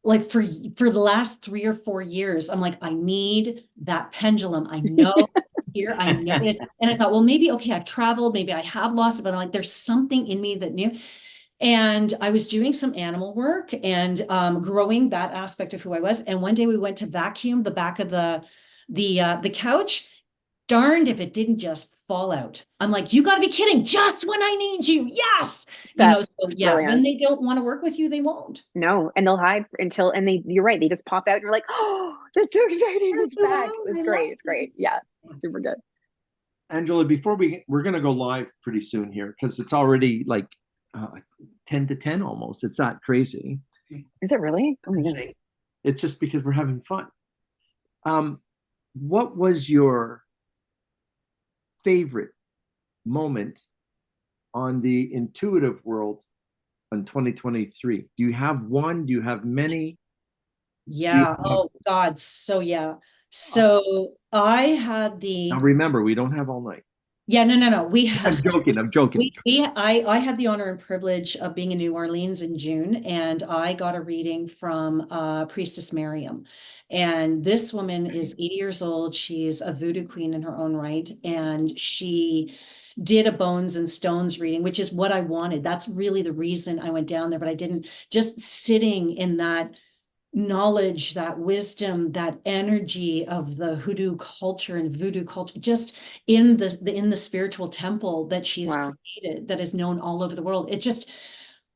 [SPEAKER 1] like for the last 3 or 4 years. I'm like, I need that pendulum. I know it's here. I know it is. And I thought, well, maybe, okay, I've traveled, maybe I have lost it, but I'm like, there's something in me that knew. And I was doing some animal work and growing that aspect of who I was. And one day we went to vacuum the back of the couch. Darned if it didn't just fall out. I'm like, you got to be kidding! Just when I need you, yes.
[SPEAKER 3] That's
[SPEAKER 1] So yeah, when
[SPEAKER 3] brilliant.
[SPEAKER 1] they don't want to work with you, they won't.
[SPEAKER 3] No, and they'll hide until, and you're right, they just pop out and you're like, oh, that's so exciting. It's back. It's
[SPEAKER 1] I love
[SPEAKER 3] great. It's great. Yeah, super good.
[SPEAKER 2] Angela, before we're going to go live pretty soon here because it's already like 10 to 10 almost. It's not crazy.
[SPEAKER 3] Is it really? Oh my goodness.
[SPEAKER 2] It's just because we're having fun. What was your favorite moment on the intuitive world in 2023? Do you have one? Do you have many?
[SPEAKER 1] Yeah. Oh God. So yeah. So I had
[SPEAKER 2] Now remember, we don't have all night.
[SPEAKER 1] yeah, no.
[SPEAKER 2] I'm joking. I'm joking.
[SPEAKER 1] I had the honor and privilege of being in New Orleans in June, and I got a reading from Priestess Miriam. And this woman is 80 years old. She's a voodoo queen in her own right. And she did a bones and stones reading, which is what I wanted. That's really the reason I went down there, but I didn't. Just sitting in that knowledge, that wisdom, that energy of the hoodoo culture and voodoo culture, just in the spiritual temple that she's
[SPEAKER 3] Wow.
[SPEAKER 1] created, that is known all over the world. It just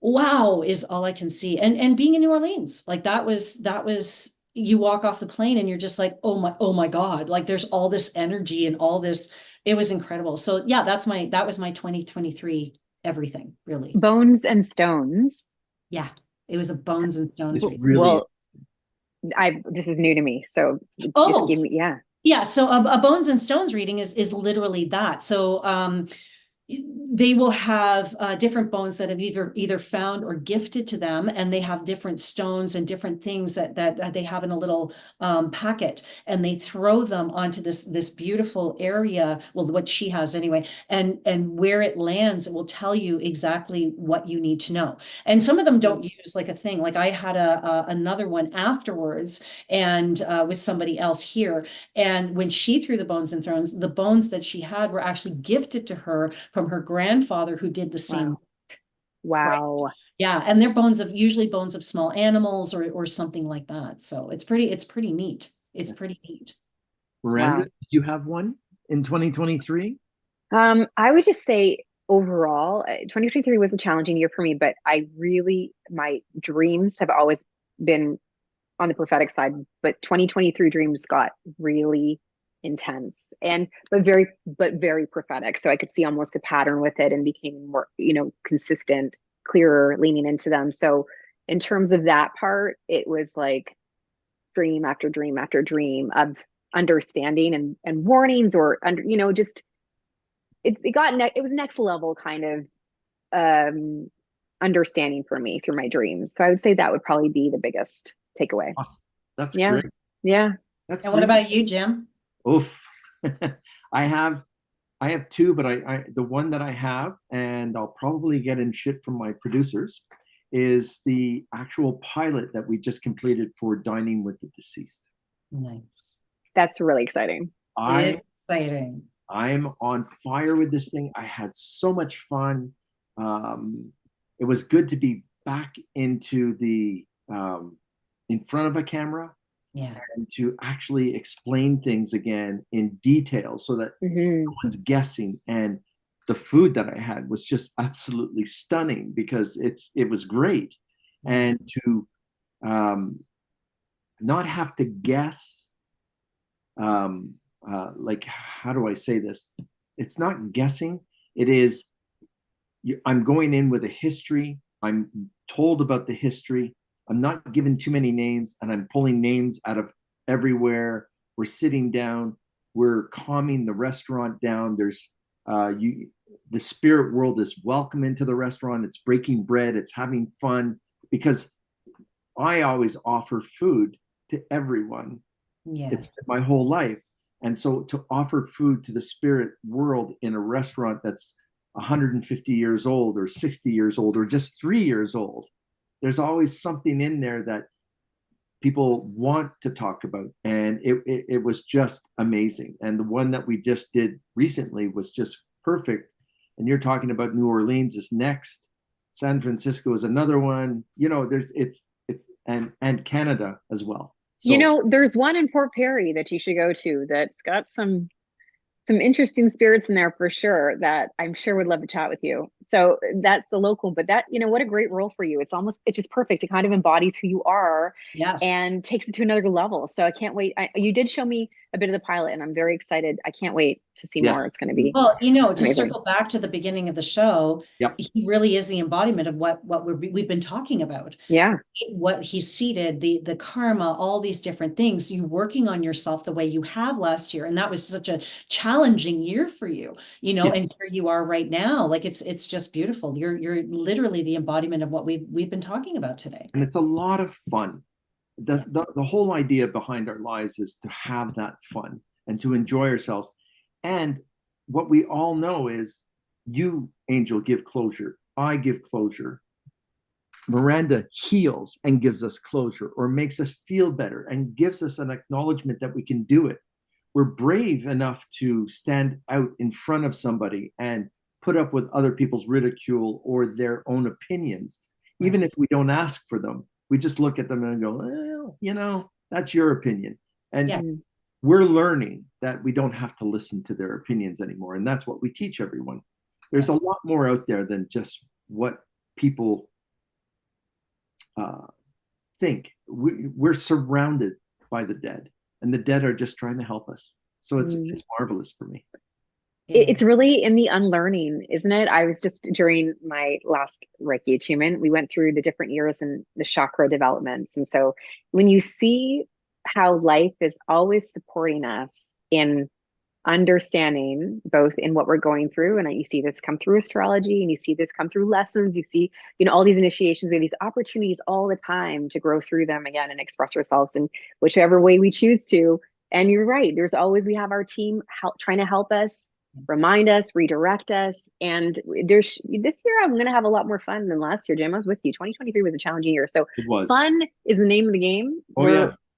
[SPEAKER 1] wow is all I can see. And being in New Orleans, like that was you walk off the plane and you're just like, oh my God, like there's all this energy and all this. It was incredible. So yeah, that was my 2023 everything, really.
[SPEAKER 3] Bones and stones.
[SPEAKER 1] Yeah, it was a bones and stones
[SPEAKER 2] It's
[SPEAKER 1] reading.
[SPEAKER 2] really
[SPEAKER 3] Well, this is new to me. So just
[SPEAKER 1] Oh,
[SPEAKER 3] give me, yeah.
[SPEAKER 1] yeah, so a bones and stones reading is literally that. So they will have different bones that have either found or gifted to them, and they have different stones and different things that they have in a little packet, and they throw them onto this beautiful area. Well, what she has anyway, and where it lands, it will tell you exactly what you need to know. And some of them don't use like a thing. Like I had another one afterwards, and with somebody else here, and when she threw the bones and thrones, the bones that she had were actually gifted to her from her grandfather who did the same.
[SPEAKER 3] Wow.
[SPEAKER 1] Right? Yeah, and they're usually bones of small animals or something like that. So it's pretty neat. It's pretty neat.
[SPEAKER 2] Miranda,
[SPEAKER 3] Wow.
[SPEAKER 2] do you have one in 2023?
[SPEAKER 3] I would just say overall, 2023 was a challenging year for me, but my dreams have always been on the prophetic side, but 2023 dreams got really intense and but very prophetic. So I could see almost a pattern with it and became more, consistent, clearer, leaning into them. So in terms of that part, it was like dream after dream after dream of understanding and warnings or just it was next level kind of understanding for me through my dreams. So I would say that would probably be the biggest takeaway.
[SPEAKER 2] Awesome. That's
[SPEAKER 3] Yeah.
[SPEAKER 2] great.
[SPEAKER 3] Yeah.
[SPEAKER 2] That's
[SPEAKER 1] And what
[SPEAKER 2] really
[SPEAKER 1] about you, Jim?
[SPEAKER 2] oof. I have two, but I the one that I have, and I'll probably get in shit from my producers, is the actual pilot that we just completed for Dining with the Deceased.
[SPEAKER 1] Nice.
[SPEAKER 3] That's really exciting.
[SPEAKER 1] It is exciting.
[SPEAKER 2] I'm on fire with this thing. I had so much fun. It was good to be back into the in front of a camera.
[SPEAKER 1] Yeah.
[SPEAKER 2] and to actually explain things again in detail so that
[SPEAKER 3] Hmm.
[SPEAKER 2] no one's guessing. And the food that I had was just absolutely stunning because it was great. And to um, not have to guess, like, how do I say this? It's not guessing. It is, I'm going in with a history. I'm told about the history. I'm not given too many names, and I'm pulling names out of everywhere. We're sitting down. We're calming the restaurant down. The spirit world is welcome into the restaurant. It's breaking bread. It's having fun because I always offer food to everyone.
[SPEAKER 1] Yeah.
[SPEAKER 2] It's my whole life. And so to offer food to the spirit world in a restaurant that's 150 years old or 60 years old or just 3 years old, there's always something in there that people want to talk about. And it was just amazing. And the one that we just did recently was just perfect. And you're talking about New Orleans is next. San Francisco is another one. You know, it's and Canada as well.
[SPEAKER 3] You
[SPEAKER 2] So
[SPEAKER 3] know, there's one in Port Perry that you should go to that's got some interesting spirits in there for sure that I'm sure would love to chat with you. So that's the local, but that, you know, what a great role for you. It's just perfect. It kind of embodies who you are
[SPEAKER 1] Yes.
[SPEAKER 3] and takes it to another level. So I can't wait. You did show me a bit of the pilot and I'm very excited. I can't wait to see more.
[SPEAKER 2] yes.
[SPEAKER 3] It's going to be
[SPEAKER 1] Well, to
[SPEAKER 3] amazing.
[SPEAKER 1] circle back to the beginning of the show,
[SPEAKER 2] Yep.
[SPEAKER 1] he really is the embodiment of what we've been talking about.
[SPEAKER 3] Yeah.
[SPEAKER 1] What he seeded, the karma, all these different things, you working on yourself the way you have last year. And that was such a challenging year for you,
[SPEAKER 2] Yes.
[SPEAKER 1] and here you are right now. Like it's just beautiful. You're literally the embodiment of what we've been talking about today.
[SPEAKER 2] And it's a lot of fun. The whole idea behind our lives is to have that fun and to enjoy ourselves. And what we all know is you, Angel, give closure. I give closure. Miranda heals and gives us closure or makes us feel better and gives us an acknowledgement that we can do it. We're brave enough to stand out in front of somebody and put up with other people's ridicule or their own opinions, even if we don't ask for them. We just look at them and go, well, that's your opinion. And
[SPEAKER 1] Yeah.
[SPEAKER 2] we're learning that we don't have to listen to their opinions anymore. And that's what we teach everyone. There's a lot more out there than just what people think. We're surrounded by the dead, and the dead are just trying to help us. So it's marvelous for me.
[SPEAKER 3] It's really in the unlearning, isn't it? I was just during my last Reiki attunement, we went through the different years and the chakra developments. And so when you see how life is always supporting us in understanding both in what we're going through, and you see this come through astrology and you see this come through lessons, you see, all these initiations, we have these opportunities all the time to grow through them again and express ourselves in whichever way we choose to. And you're right, we have our team trying to help us, remind us, redirect us. And this year I'm going to have a lot more fun than last year. Jim, I was with you. 2023 was a challenging year, so
[SPEAKER 2] It was.
[SPEAKER 3] fun is the name of the game.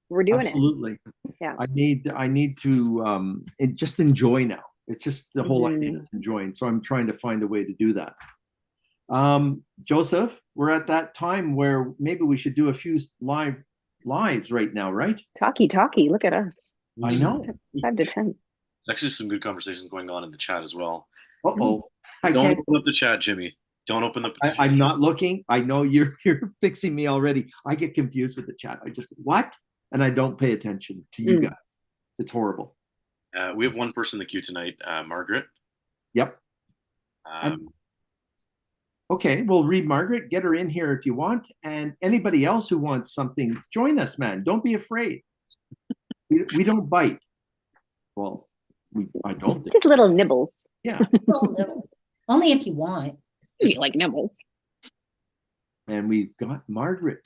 [SPEAKER 3] We're doing
[SPEAKER 2] Absolutely.
[SPEAKER 3] it. Yeah.
[SPEAKER 2] I need to just enjoy now. It's just the whole idea is enjoying. So I'm trying to find a way to do that. Joseph, we're at that time where maybe we should do a few lives right now, right?
[SPEAKER 3] Talkie. Look at us.
[SPEAKER 2] I know.
[SPEAKER 3] 5 to 10.
[SPEAKER 4] There's actually some good conversations going on in the chat as well.
[SPEAKER 2] Uh-oh.
[SPEAKER 4] Don't open up the chat, Jimmy. Don't open the chat.
[SPEAKER 2] I'm not looking. I know you're fixing me already. I get confused with the chat. What? And I don't pay attention to you guys. It's horrible.
[SPEAKER 4] We have one person in the queue tonight, Margaret.
[SPEAKER 2] Yep. Okay, we'll read Margaret. Get her in here if you want. And anybody else who wants something, join us, man. Don't be afraid. We don't bite. Well, I don't think.
[SPEAKER 3] Just little nibbles.
[SPEAKER 2] Yeah.
[SPEAKER 1] Little nibbles. Only if you want.
[SPEAKER 3] You like nibbles.
[SPEAKER 2] And we've got Margaret.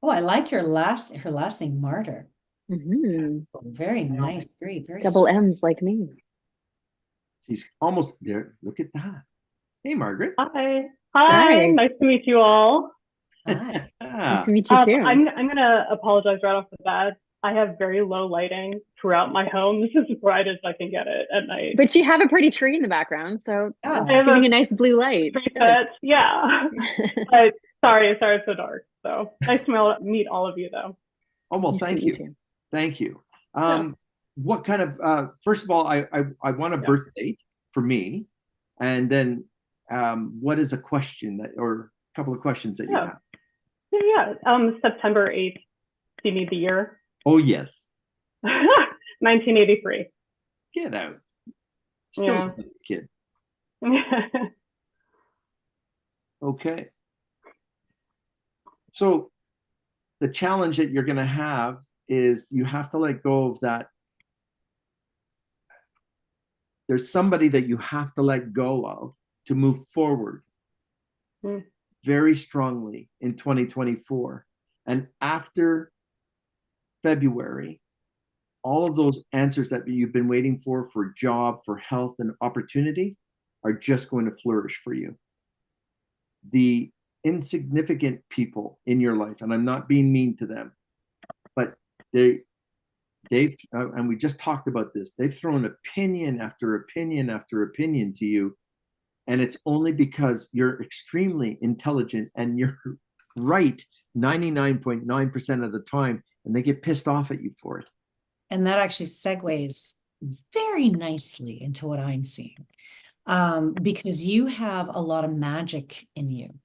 [SPEAKER 1] Oh, I like her last name, Martyr. Very nice. Very
[SPEAKER 3] Double
[SPEAKER 1] sweet.
[SPEAKER 3] M's like me.
[SPEAKER 2] She's almost there. Look at that. Hey, Margaret.
[SPEAKER 5] Hi.
[SPEAKER 3] Hi.
[SPEAKER 5] Nice to meet you all.
[SPEAKER 1] Hi.
[SPEAKER 3] Nice to meet you too.
[SPEAKER 5] I'm gonna apologize right off the bat. I have very low lighting throughout my home. This is as bright as I can get it at night.
[SPEAKER 3] But you have a pretty tree in the background, so
[SPEAKER 1] Yeah.
[SPEAKER 3] it's giving a nice blue light.
[SPEAKER 5] Yeah. But sorry it's so dark. So nice to meet all of you though.
[SPEAKER 2] Oh, well,
[SPEAKER 3] Nice to
[SPEAKER 2] thank
[SPEAKER 3] meet
[SPEAKER 2] you.
[SPEAKER 3] too.
[SPEAKER 2] Thank you.
[SPEAKER 5] Yeah.
[SPEAKER 2] What kind of, first of all, I want a
[SPEAKER 5] Yeah.
[SPEAKER 2] birth date for me. And then what is a question that, or a couple of questions that you
[SPEAKER 5] Yeah.
[SPEAKER 2] have?
[SPEAKER 5] Yeah. September 8th. Do you need the year?
[SPEAKER 2] Oh, yes.
[SPEAKER 5] 1983.
[SPEAKER 2] Get out. Still
[SPEAKER 5] Yeah.
[SPEAKER 2] a kid. Okay. So the challenge that you're going to have is you have to let go of that. There's somebody that you have to let go of to move forward very strongly in 2024. And after February, all of those answers that you've been waiting for job, for health, and opportunity are just going to flourish for you. The insignificant people in your life, and I'm not being mean to them, but they've and we just talked about this, they've thrown opinion after opinion after opinion to you, and it's only because you're extremely intelligent and you're right 99.9% of the time, and they get pissed off at you for it.
[SPEAKER 1] And that actually segues very nicely into what I'm seeing, because you have a lot of magic in you.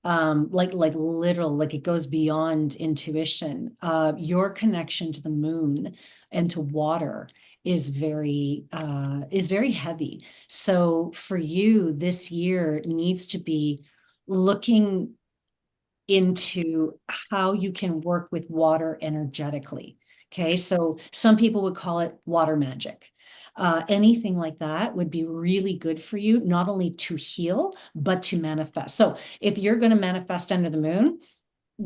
[SPEAKER 1] Like literal, like it goes beyond intuition. Your connection to the moon and to water is very heavy. So for you, this year needs to be looking into how you can work with water energetically. Okay, so some people would call it water magic. Anything like that would be really good for you, not only to heal, but to manifest. So if you're going to manifest under the moon,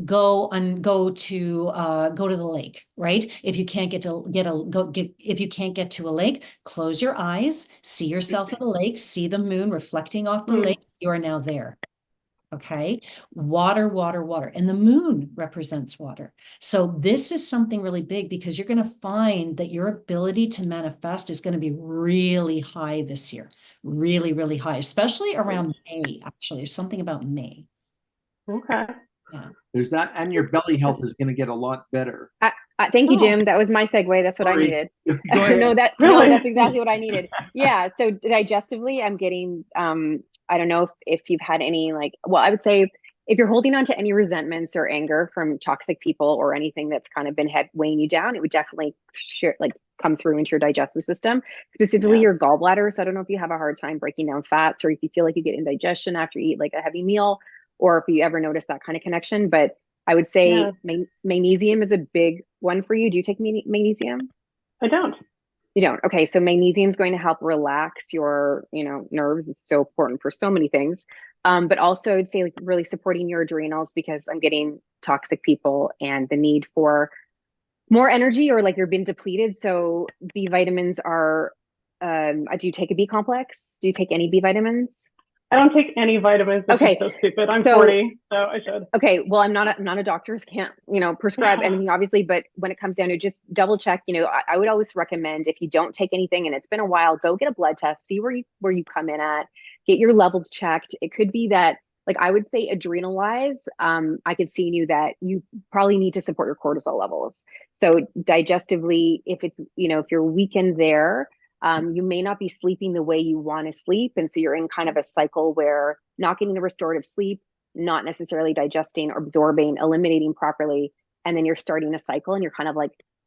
[SPEAKER 1] go to the lake, right? If you can't if you can't get to a lake, close your eyes, see yourself at a lake, see the moon reflecting off the lake. You are now there. Okay. Water, water, water. And the moon represents water. So this is something really big, because you're going to find that your ability to manifest is going to be really high this year. Really, really high, especially around May. Actually, there's something about May.
[SPEAKER 5] Okay.
[SPEAKER 1] Yeah.
[SPEAKER 2] There's that, and your belly health is going to get a lot better.
[SPEAKER 3] Thank you, Jim. That was my segue. That's what I needed.
[SPEAKER 2] Go ahead.
[SPEAKER 3] No,
[SPEAKER 5] Really?
[SPEAKER 3] that's exactly what I needed. Yeah. So digestively, I'm getting, I don't know if you've had any, I would say if you're holding on to any resentments or anger from toxic people or anything that's kind of been weighing you down, it would definitely come through into your digestive system, specifically your gallbladder. So I don't know if you have a hard time breaking down fats, or if you feel like you get indigestion after you eat like a heavy meal, or if you ever notice that kind of connection. But I would say magnesium is a big one for you. Do you take magnesium?
[SPEAKER 5] I don't.
[SPEAKER 3] You don't? Okay. So magnesium is going to help relax your, nerves. It's so important for so many things. But also I'd say really supporting your adrenals, because I'm getting toxic people and the need for more energy, or you're being depleted. So B vitamins are, do you take a B complex? Do you take any B vitamins?
[SPEAKER 5] I don't take any vitamins. This is so stupid. I'm 40, so I should.
[SPEAKER 3] Okay. Well, I'm not a doctor. Can't, prescribe anything, obviously. But when it comes down to just double check, I would always recommend, if you don't take anything and it's been a while, go get a blood test, see where you come in at, get your levels checked. It could be that, I would say adrenal wise, I could see in you that you probably need to support your cortisol levels. So digestively, if it's, if you're weakened there, you may not be sleeping the way you want to sleep. And so you're in kind of a cycle where not getting the restorative sleep, not necessarily digesting or absorbing, eliminating properly. And then you're starting a cycle and you're kind of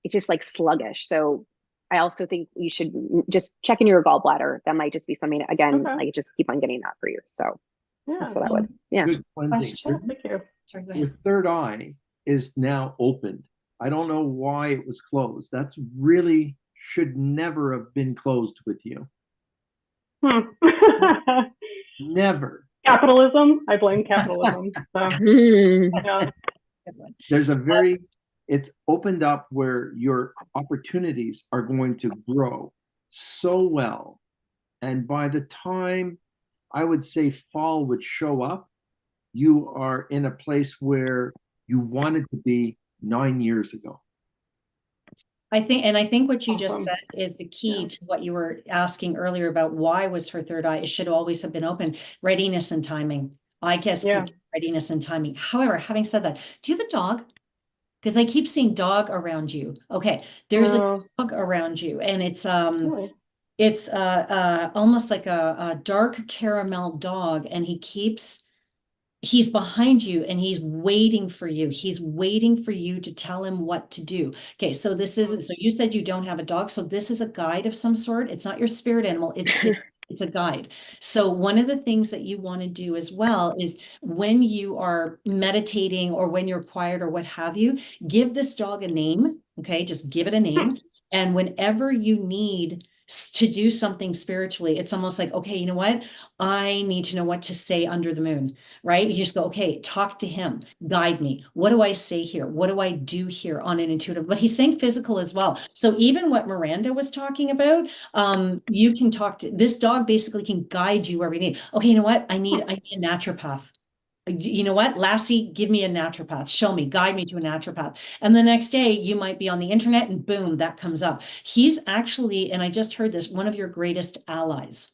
[SPEAKER 3] it's just sluggish. So I also think you should just check in your gallbladder. That might just be something, again, just keep on getting that for you. So that's what I would,
[SPEAKER 2] Good cleansing.
[SPEAKER 5] Thank you.
[SPEAKER 1] Sorry, go
[SPEAKER 2] Your
[SPEAKER 1] ahead.
[SPEAKER 2] third eye is now opened. I don't know why it was closed. That's really should never have been closed with you. Never.
[SPEAKER 5] Capitalism. I blame capitalism. So, yeah.
[SPEAKER 2] There's it's opened up where your opportunities are going to grow so well. And by the time I would say fall would show up, you are in a place where you wanted to be 9 years ago.
[SPEAKER 1] I think what you just
[SPEAKER 5] Awesome.
[SPEAKER 1] said is the key to what you were asking earlier about why was her third eye. It should always have been open. Readiness and timing. I guess readiness and timing. However, having said that, do you have a dog? Because I keep seeing dog around you. Okay, there's a
[SPEAKER 5] Oh,
[SPEAKER 1] dog around you, and
[SPEAKER 5] really?
[SPEAKER 1] it's almost like a dark caramel dog, and he's behind you and he's waiting for you. He's waiting for you to tell him what to do. Okay, so this isn't, so you said you don't have a dog. So this is a guide of some sort. It's not your spirit animal. It's a guide. So one of the things that you want to do as well is when you are meditating or when you're quiet or what have you, give this dog a name. Okay, just give it a name. And whenever you need to do something spiritually, it's almost like, okay, you know what? I need to know what to say under the moon, right? You just go, okay, talk to him, guide me. What do I say here? What do I do here on an intuitive? But he's saying physical as well. So even what Miranda was talking about, you can talk to this dog, basically can guide you wherever you need. Okay, you know what? I need a naturopath. You know what, Lassie, give me a naturopath, show me, guide me to a naturopath. And the next day you might be on the internet and boom, that comes up. He's actually, and I just heard this, one of your greatest allies.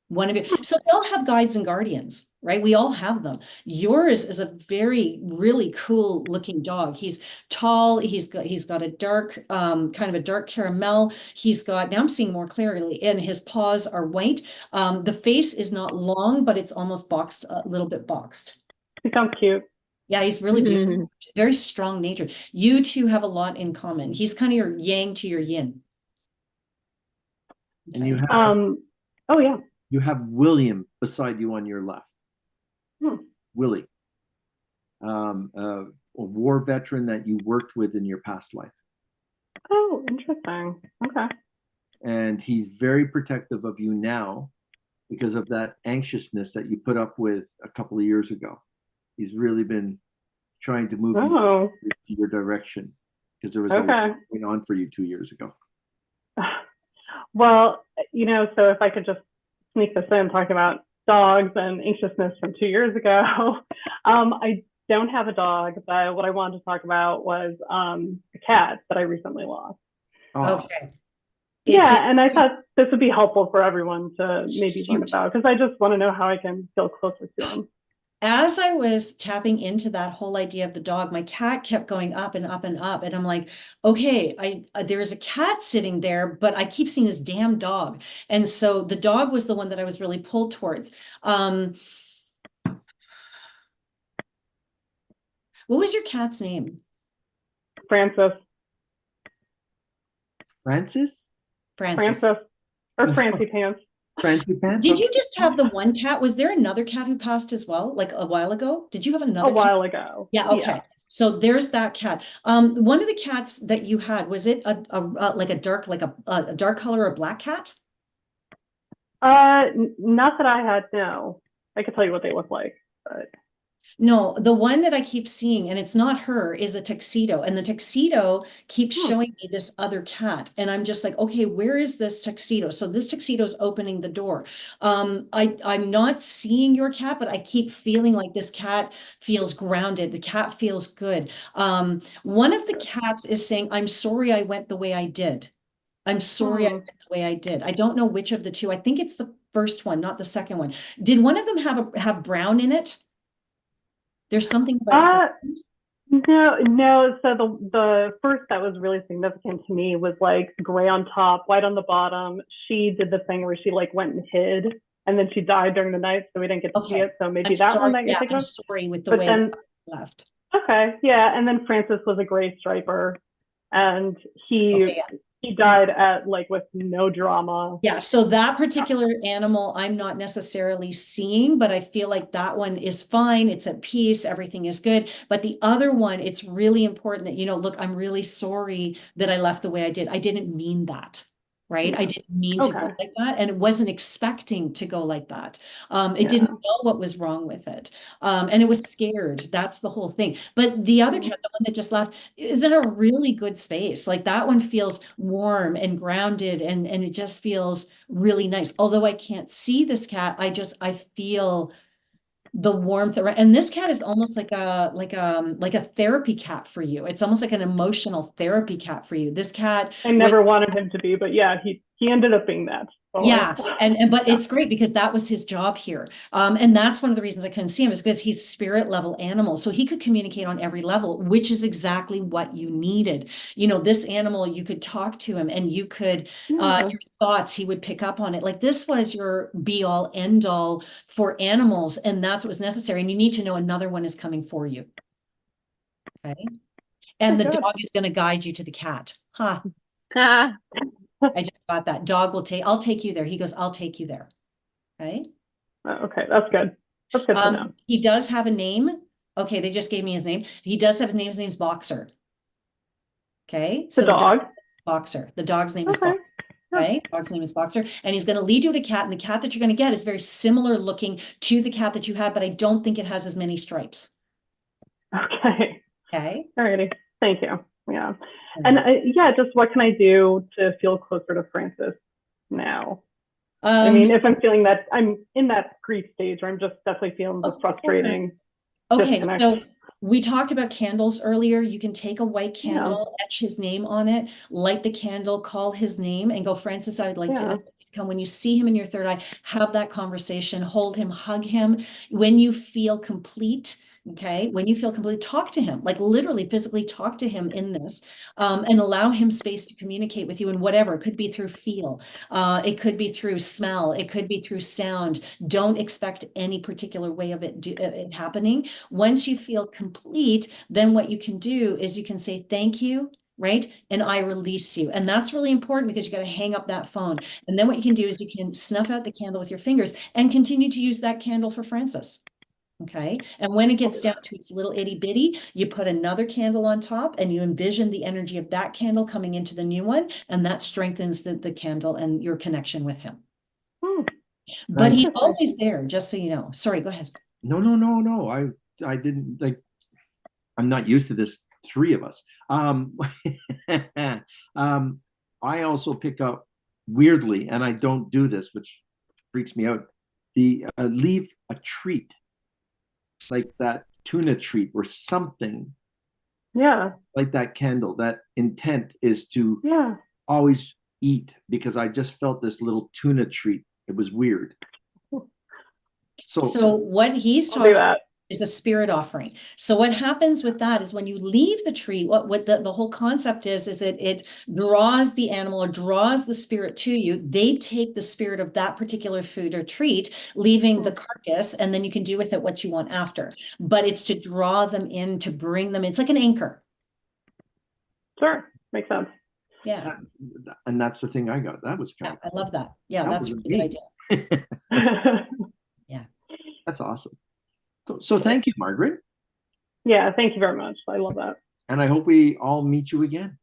[SPEAKER 1] One of you. So we all have guides and guardians, right? We all have them. Yours is a very, really cool looking dog. He's tall. He's got a dark, kind of a dark caramel. He's got, now I'm seeing more clearly, and his paws are white. The face is not long, but it's almost boxed, a little bit boxed.
[SPEAKER 5] He sounds cute.
[SPEAKER 1] Yeah, he's really beautiful. Very strong nature. You two have a lot in common. He's kind of your yang to your yin.
[SPEAKER 2] And you have
[SPEAKER 5] Oh yeah.
[SPEAKER 2] you have William beside you on your left. Willie, a war veteran that you worked with in your past life.
[SPEAKER 5] Oh, interesting. Okay.
[SPEAKER 2] And he's very protective of you now because of that anxiousness that you put up with a couple of years ago. He's really been trying to move you to your direction because there was a lot going on for you 2 years ago.
[SPEAKER 5] Well, so if I could just sneak this in, talking about dogs and anxiousness from 2 years ago. I don't have a dog, but what I wanted to talk about was a cat that I recently lost.
[SPEAKER 1] Okay.
[SPEAKER 5] Yeah, and I thought this would be helpful for everyone to maybe learn about, because I just want to know how I can feel closer to him.
[SPEAKER 1] As I was tapping into that whole idea of the dog, my cat kept going up and up and up. And I'm like, okay, there is a cat sitting there, but I keep seeing this damn dog. And so the dog was the one that I was really pulled towards. What was your cat's name?
[SPEAKER 5] Francis.
[SPEAKER 2] Francis?
[SPEAKER 5] Francis. Or Francie Pants.
[SPEAKER 2] Francie Pants?
[SPEAKER 1] Did you just have the one cat? Was there another cat who passed as well, like a while ago? Did you have another
[SPEAKER 5] cat? A while ago.
[SPEAKER 1] Yeah, okay. Yeah. So there's that cat. One of the cats that you had, was it like a dark color or black cat?
[SPEAKER 5] Not that I had, no. I could tell you what they look like, but
[SPEAKER 1] no, the one that I keep seeing, and it's not her, is a tuxedo. And the tuxedo keeps showing me this other cat. And I'm just like, okay, where is this tuxedo? So this tuxedo is opening the door. I'm not seeing your cat, but I keep feeling like this cat feels grounded. The cat feels good. One of the cats is saying, I'm sorry I went the way I did. I'm sorry I went the way I did. I don't know which of the two. I think it's the first one, not the second one. Did one of them have brown in it? There's something about
[SPEAKER 5] no. So the first that was really significant to me was like gray on top, white on the bottom. She did the thing where she like went and hid, and then she died during the night, so we didn't get to see it. So maybe one that you're thinking of.
[SPEAKER 1] Sorry with the way then, left.
[SPEAKER 5] Okay, yeah, and then Francis was a gray striper, and he died with no drama.
[SPEAKER 1] Yeah, so that particular animal I'm not necessarily seeing, but I feel like that one is fine. It's at peace. Everything is good. But the other one, it's really important that, look, I'm really sorry that I left the way I did. I didn't mean that. Right? I didn't mean to go like that, and it wasn't expecting to go like that. It didn't know what was wrong with it, and it was scared. That's the whole thing. But the other cat, the one that just left, is in a really good space. Like that one feels warm and grounded, and it just feels really nice. Although I can't see this cat, I feel the warmth around. And this cat is almost like a therapy cat for you. It's almost like an emotional therapy cat for you. This cat,
[SPEAKER 5] I never wanted him to be, but yeah, he ended up being that. So
[SPEAKER 1] Yeah, and but
[SPEAKER 5] yeah.
[SPEAKER 1] it's great because that was his job here. And that's one of the reasons I couldn't see him is because he's spirit level animal. So he could communicate on every level, which is exactly what you needed. You know, this animal, you could talk to him and you could
[SPEAKER 5] Yeah.
[SPEAKER 1] your thoughts, he would pick up on it. Like this was your be all end all for animals, and that's what was necessary. And you need to know another one is coming for you. Okay. And the
[SPEAKER 5] Good.
[SPEAKER 1] dog is going to guide you to the cat. Huh.
[SPEAKER 3] Ah,
[SPEAKER 1] I just got that. Dog will I'll take you there. He goes, I'll take you there. Okay.
[SPEAKER 5] Okay, that's good. That's good to know.
[SPEAKER 1] He does have a name. Okay, they just gave me his name. He does have his name. His name's Boxer. Okay.
[SPEAKER 5] The dog?
[SPEAKER 1] Boxer. The dog's name is
[SPEAKER 5] Okay.
[SPEAKER 1] Boxer. Okay. Dog's name is Boxer. And he's going to lead you to a cat. And the cat that you're going to get is very similar looking to the cat that you had, but I don't think it has as many stripes.
[SPEAKER 5] Okay.
[SPEAKER 1] Okay.
[SPEAKER 5] Alrighty. Thank you. Yeah. And yeah, just what can I do to feel closer to Francis now? I mean, if I'm feeling that I'm in that grief stage where I'm just definitely feeling the frustrating.
[SPEAKER 1] Okay,
[SPEAKER 5] disconnect.
[SPEAKER 1] so we talked about candles earlier. You can take a white candle, etch his name on it, light the candle, call his name, and go, Francis, I'd like to come. When you see him in your third eye, have that conversation, hold him, hug him. When you feel complete, okay, when you feel complete, talk to him, like literally physically talk to him in this, and allow him space to communicate with you in whatever. It could be through feel, it could be through smell, it could be through sound. Don't expect any particular way of it happening. Once you feel complete, then what you can do is you can say thank you, right? And I release you. And that's really important because you got to hang up that phone. And then what you can do is you can snuff out the candle with your fingers and continue to use that candle for Francis. Okay. And when it gets down to its little itty bitty, you put another candle on top and you envision the energy of that candle coming into the new one. And that strengthens the candle and your connection with him. But he's always there, just so you know. Sorry, go ahead.
[SPEAKER 2] No. I didn't like, I'm not used to this, three of us. I also pick up weirdly, and I don't do this, which freaks me out, the leave a treat, like that tuna treat or something.
[SPEAKER 5] Yeah.
[SPEAKER 2] Like that candle, that intent is to always eat, because I just felt this little tuna treat. It was weird.
[SPEAKER 1] So what he's talking about is a spirit offering. So what happens with that is when you leave the tree, what the whole concept is it draws the animal or draws the spirit to you. They take the spirit of that particular food or treat, leaving the carcass, and then you can do with it what you want after. But it's to draw them in, to bring them in. It's like an anchor.
[SPEAKER 5] Sure. Makes sense.
[SPEAKER 1] Yeah.
[SPEAKER 2] And that's the thing I got. That was
[SPEAKER 1] kind of cool. I love that. Yeah, that's a really good idea. Yeah.
[SPEAKER 2] That's awesome. So thank you, Margaret.
[SPEAKER 5] Yeah, thank you very much. I love that.
[SPEAKER 2] And I hope we all meet you again.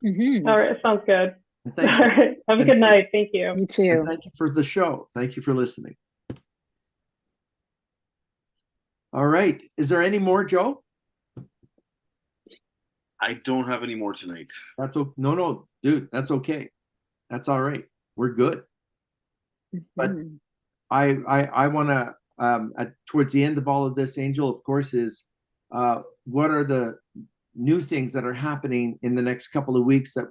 [SPEAKER 5] All right, sounds good.
[SPEAKER 2] All
[SPEAKER 5] right, have a good night. Thank you.
[SPEAKER 3] You too.
[SPEAKER 2] And thank you for the show. Thank you for listening. All right. Is there any more, Joe?
[SPEAKER 4] I don't have any more tonight.
[SPEAKER 2] No, dude, that's okay. That's all right. We're good. But I want to, towards the end of all of this, Angel, of course, is what are the new things that are happening in the next couple of weeks that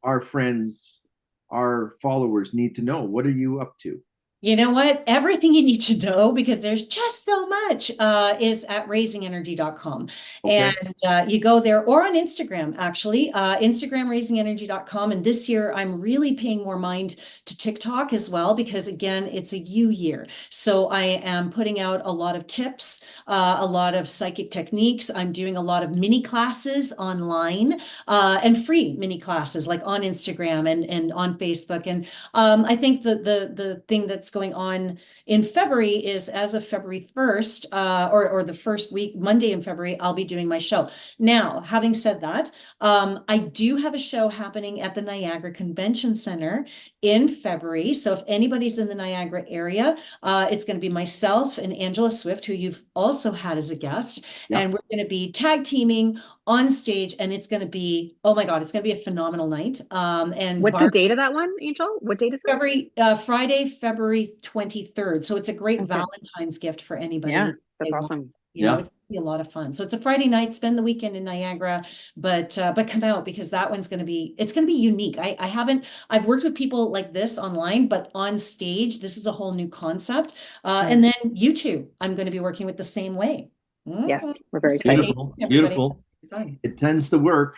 [SPEAKER 2] our friends, our followers need to know? What are you up to?
[SPEAKER 1] You know what? Everything you need to know, because there's just so much, is at raisingenergy.com. Okay. And you go there, or on Instagram, actually, Instagram, raisingenergy.com. And this year, I'm really paying more mind to TikTok as well, because again, it's a you year. So I am putting out a lot of tips, a lot of psychic techniques. I'm doing a lot of mini classes online, and free mini classes like on Instagram and on Facebook. And I think the thing that's going on in February is, as of February 1st, or the first week, Monday in February, I'll be doing my show. Now, having said that, I do have a show happening at the Niagara Convention Center in February. So if anybody's in the Niagara area, it's going to be myself and Angela Swift, who you've also had as a guest. Yep. And we're going to be tag teaming on stage, and it's going to be, oh my God, it's going to be a phenomenal night. And
[SPEAKER 3] what's the date of that one, Angel? What date is it? Friday, February 23rd. So it's a great Valentine's gift for anybody. Yeah, that's awesome.
[SPEAKER 1] You know,
[SPEAKER 2] Yeah.
[SPEAKER 1] it's gonna be a lot of fun. So it's a Friday night, spend the weekend in Niagara, but come out because that one's gonna be, it's gonna be unique. I've worked with people like this online, but on stage, this is a whole new concept. And then you two, I'm gonna be working with the same way.
[SPEAKER 3] Yes, we're very
[SPEAKER 1] So stay
[SPEAKER 3] excited.
[SPEAKER 2] Beautiful.
[SPEAKER 1] tuned, everybody.
[SPEAKER 2] Beautiful.
[SPEAKER 1] It's fun.
[SPEAKER 2] It tends to work.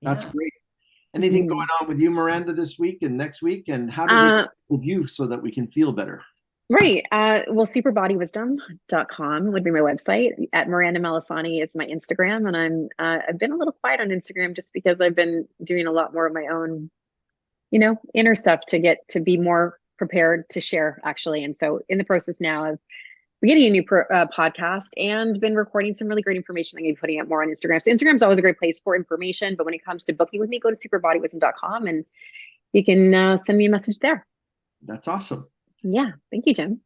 [SPEAKER 2] That's
[SPEAKER 1] Yeah.
[SPEAKER 2] great. Anything
[SPEAKER 3] Mhm.
[SPEAKER 2] going on with you, Miranda, this week and next week? And how do they get with you so that we can feel better?
[SPEAKER 3] Right. Well, superbodywisdom.com would be my website. At Miranda Malisani is my Instagram. And I've been a little quiet on Instagram just because I've been doing a lot more of my own, inner stuff to get to be more prepared to share, actually. And so in the process now of getting a new podcast and been recording some really great information I'm going to be putting up more on Instagram. So Instagram's always a great place for information. But when it comes to booking with me, go to superbodywisdom.com and you can send me a message there.
[SPEAKER 2] That's awesome.
[SPEAKER 3] Yeah. Thank you, Jim.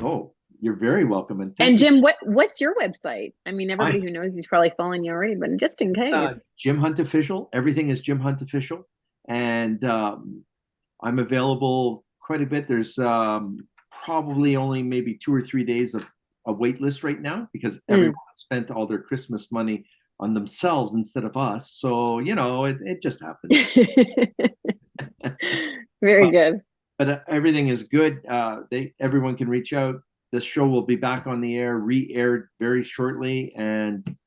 [SPEAKER 2] Oh, you're very welcome. And
[SPEAKER 3] And
[SPEAKER 2] thank you.
[SPEAKER 3] Jim, what's your website? I mean, everybody who knows he's probably following you already, but just in case.
[SPEAKER 2] Jim Hunt Official. Everything is Jim Hunt Official. And I'm available quite a bit. There's probably only maybe 2 or 3 days of a wait list right now because everyone spent all their Christmas money on themselves instead of us. So, it just happens.
[SPEAKER 3] Very good.
[SPEAKER 2] But everything is good. Everyone can reach out. This show will be back on the air, re-aired very shortly. And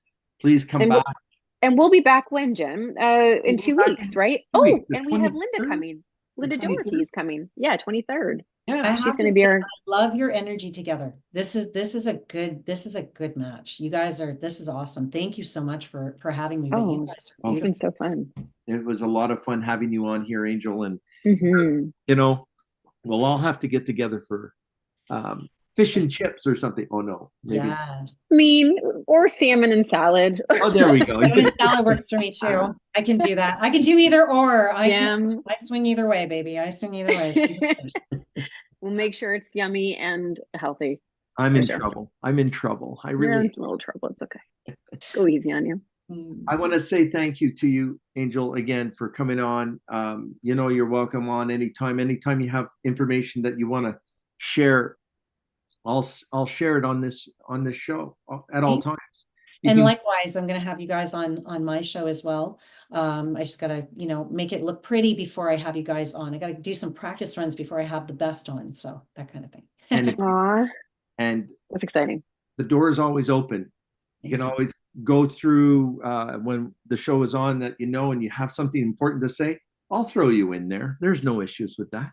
[SPEAKER 2] please come back.
[SPEAKER 3] And we'll be back when, Jim? In 2 weeks, right?
[SPEAKER 2] Weeks,
[SPEAKER 3] And we have
[SPEAKER 2] 23rd?
[SPEAKER 3] Linda coming. Linda Doherty's coming. Yeah, 23rd.
[SPEAKER 2] Yeah,
[SPEAKER 3] she's going to be our.
[SPEAKER 1] I love your energy together. This is a good match. You guys this is awesome. Thank you so much for having me. But you guys are
[SPEAKER 3] It's been so fun.
[SPEAKER 2] It was a lot of fun having you on here, Angel. And we'll all have to get together for fish and chips or something. Oh no, maybe.
[SPEAKER 1] Yes.
[SPEAKER 3] I mean, or salmon and salad.
[SPEAKER 2] Oh, there we go.
[SPEAKER 1] Salad works for me too. I can do that. I can do either or. I swing either way, baby. I swing either way.
[SPEAKER 3] We'll make sure it's yummy and healthy.
[SPEAKER 2] I'm in trouble. I'm in trouble.
[SPEAKER 3] You're in a little trouble. It's okay. Go easy on you.
[SPEAKER 2] I want to say thank you to you, Angel, again for coming on. You're welcome on anytime. Anytime you have information that you want to share, I'll share it on this show at all times.
[SPEAKER 1] Likewise, I'm going to have you guys on my show as well. I just got to, make it look pretty before I have you guys on. I got to do some practice runs before I have the best on. So that kind of thing.
[SPEAKER 2] And
[SPEAKER 3] that's exciting.
[SPEAKER 2] The door is always open. You can always go through when the show is on that, and you have something important to say. I'll throw you in there. There's no issues with that.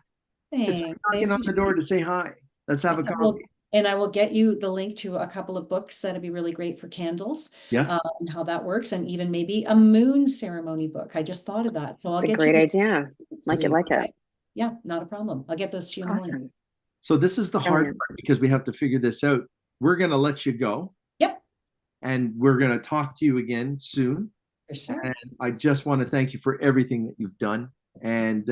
[SPEAKER 1] Thanks.
[SPEAKER 2] It's like knocking on the door to say hi. Let's have a coffee.
[SPEAKER 1] And I will get you the link to a couple of books that'd be really great for candles.
[SPEAKER 2] Yes.
[SPEAKER 1] And how that works, and even maybe a moon ceremony book. I just thought of that. So I'll get
[SPEAKER 3] a great idea. Like it.
[SPEAKER 1] Yeah, not a problem. I'll get those to you.
[SPEAKER 3] Awesome.
[SPEAKER 2] So this is the hard part because we have to figure this out. We're going to let you go.
[SPEAKER 1] Yep.
[SPEAKER 2] And we're going to talk to you again soon.
[SPEAKER 1] For sure.
[SPEAKER 2] And I just want to thank you for everything that you've done. And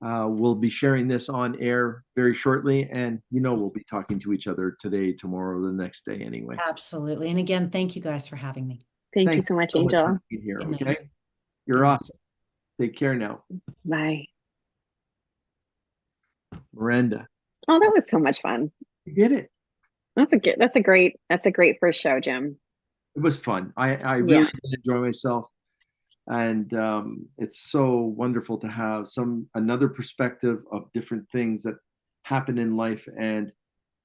[SPEAKER 2] we'll be sharing this on air very shortly. And, we'll be talking to each other today, tomorrow, the next day anyway.
[SPEAKER 1] Absolutely. And again, thank you guys for having me.
[SPEAKER 3] Thank you so much, Angel.
[SPEAKER 2] For being here, okay? You're awesome. Take care now.
[SPEAKER 3] Bye.
[SPEAKER 2] Miranda.
[SPEAKER 3] Oh, that was so much fun.
[SPEAKER 2] You did it.
[SPEAKER 3] That's a great first show, Jim.
[SPEAKER 2] It was fun. I really did enjoy myself. And it's so wonderful to have another perspective of different things that happen in life. And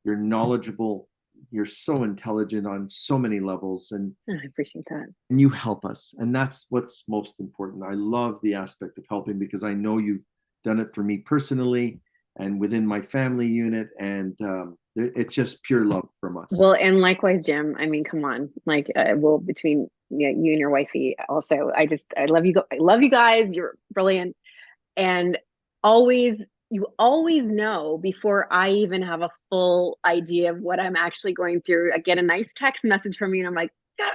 [SPEAKER 2] you're knowledgeable. You're so intelligent on so many levels. And
[SPEAKER 3] I appreciate that.
[SPEAKER 2] And you help us. And that's what's most important. I love the aspect of helping because I know you've done it for me personally and within my family unit. And it's just pure love from us.
[SPEAKER 3] Well, and likewise, Jim. I mean, come on. Like, between you and your wifey also, I love you. I love you guys. You're brilliant. And you always know before I even have a full idea of what I'm actually going through. I get a nice text message from you and I'm like, yeah,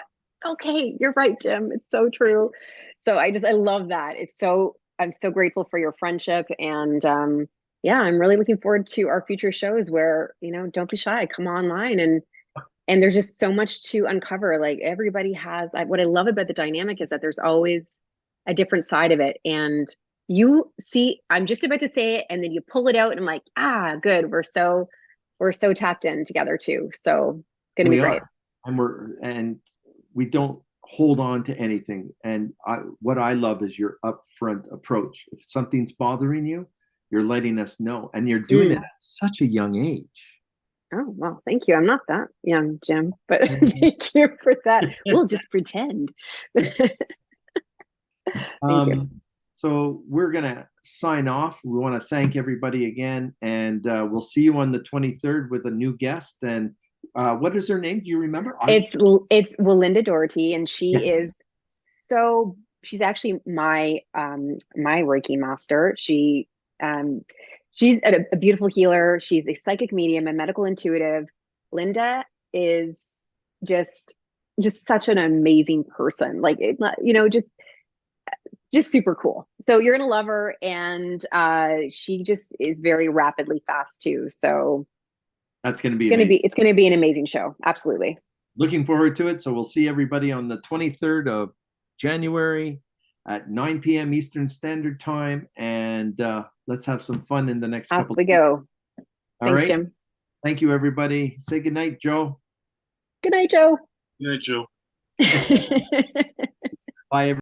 [SPEAKER 3] okay, you're right, Jim. It's so true. So I love that. I'm so grateful for your friendship. And I'm really looking forward to our future shows where, don't be shy, come online. And there's just so much to uncover. Like everybody has, what I love about the dynamic is that there's always a different side of it. And you see, I'm just about to say it, and then you pull it out and I'm like, good. We're so tapped in together too. So gonna be great.
[SPEAKER 2] and we don't hold on to anything. And what I love is your upfront approach. If something's bothering you, you're letting us know, and you're doing it at such a young age.
[SPEAKER 3] Oh, well, thank you. I'm not that young, Jim, but thank you for that. We'll just pretend. Thank you.
[SPEAKER 2] So we're going to sign off. We want to thank everybody again, and we'll see you on the 23rd with a new guest. And what is her name? Do you remember?
[SPEAKER 3] It's Linda Doherty, and she is she's actually my my Reiki master. She's a beautiful healer. She's a psychic medium, a medical intuitive. Linda is just such an amazing person. Like, just super cool. So you're gonna love her, and she just is very rapidly fast too. So
[SPEAKER 2] that's gonna be
[SPEAKER 3] it's gonna be an amazing show. Absolutely.
[SPEAKER 2] Looking forward to it. So we'll see everybody on the 23rd of January at 9 p.m. Eastern Standard Time, and let's have some fun in the next couple.
[SPEAKER 3] Off we go.
[SPEAKER 2] Thanks,
[SPEAKER 3] Jim.
[SPEAKER 2] Thank you, everybody. Say good night, Joe.
[SPEAKER 3] Good night, Joe.
[SPEAKER 4] Good night, Joe.
[SPEAKER 2] Bye, everybody.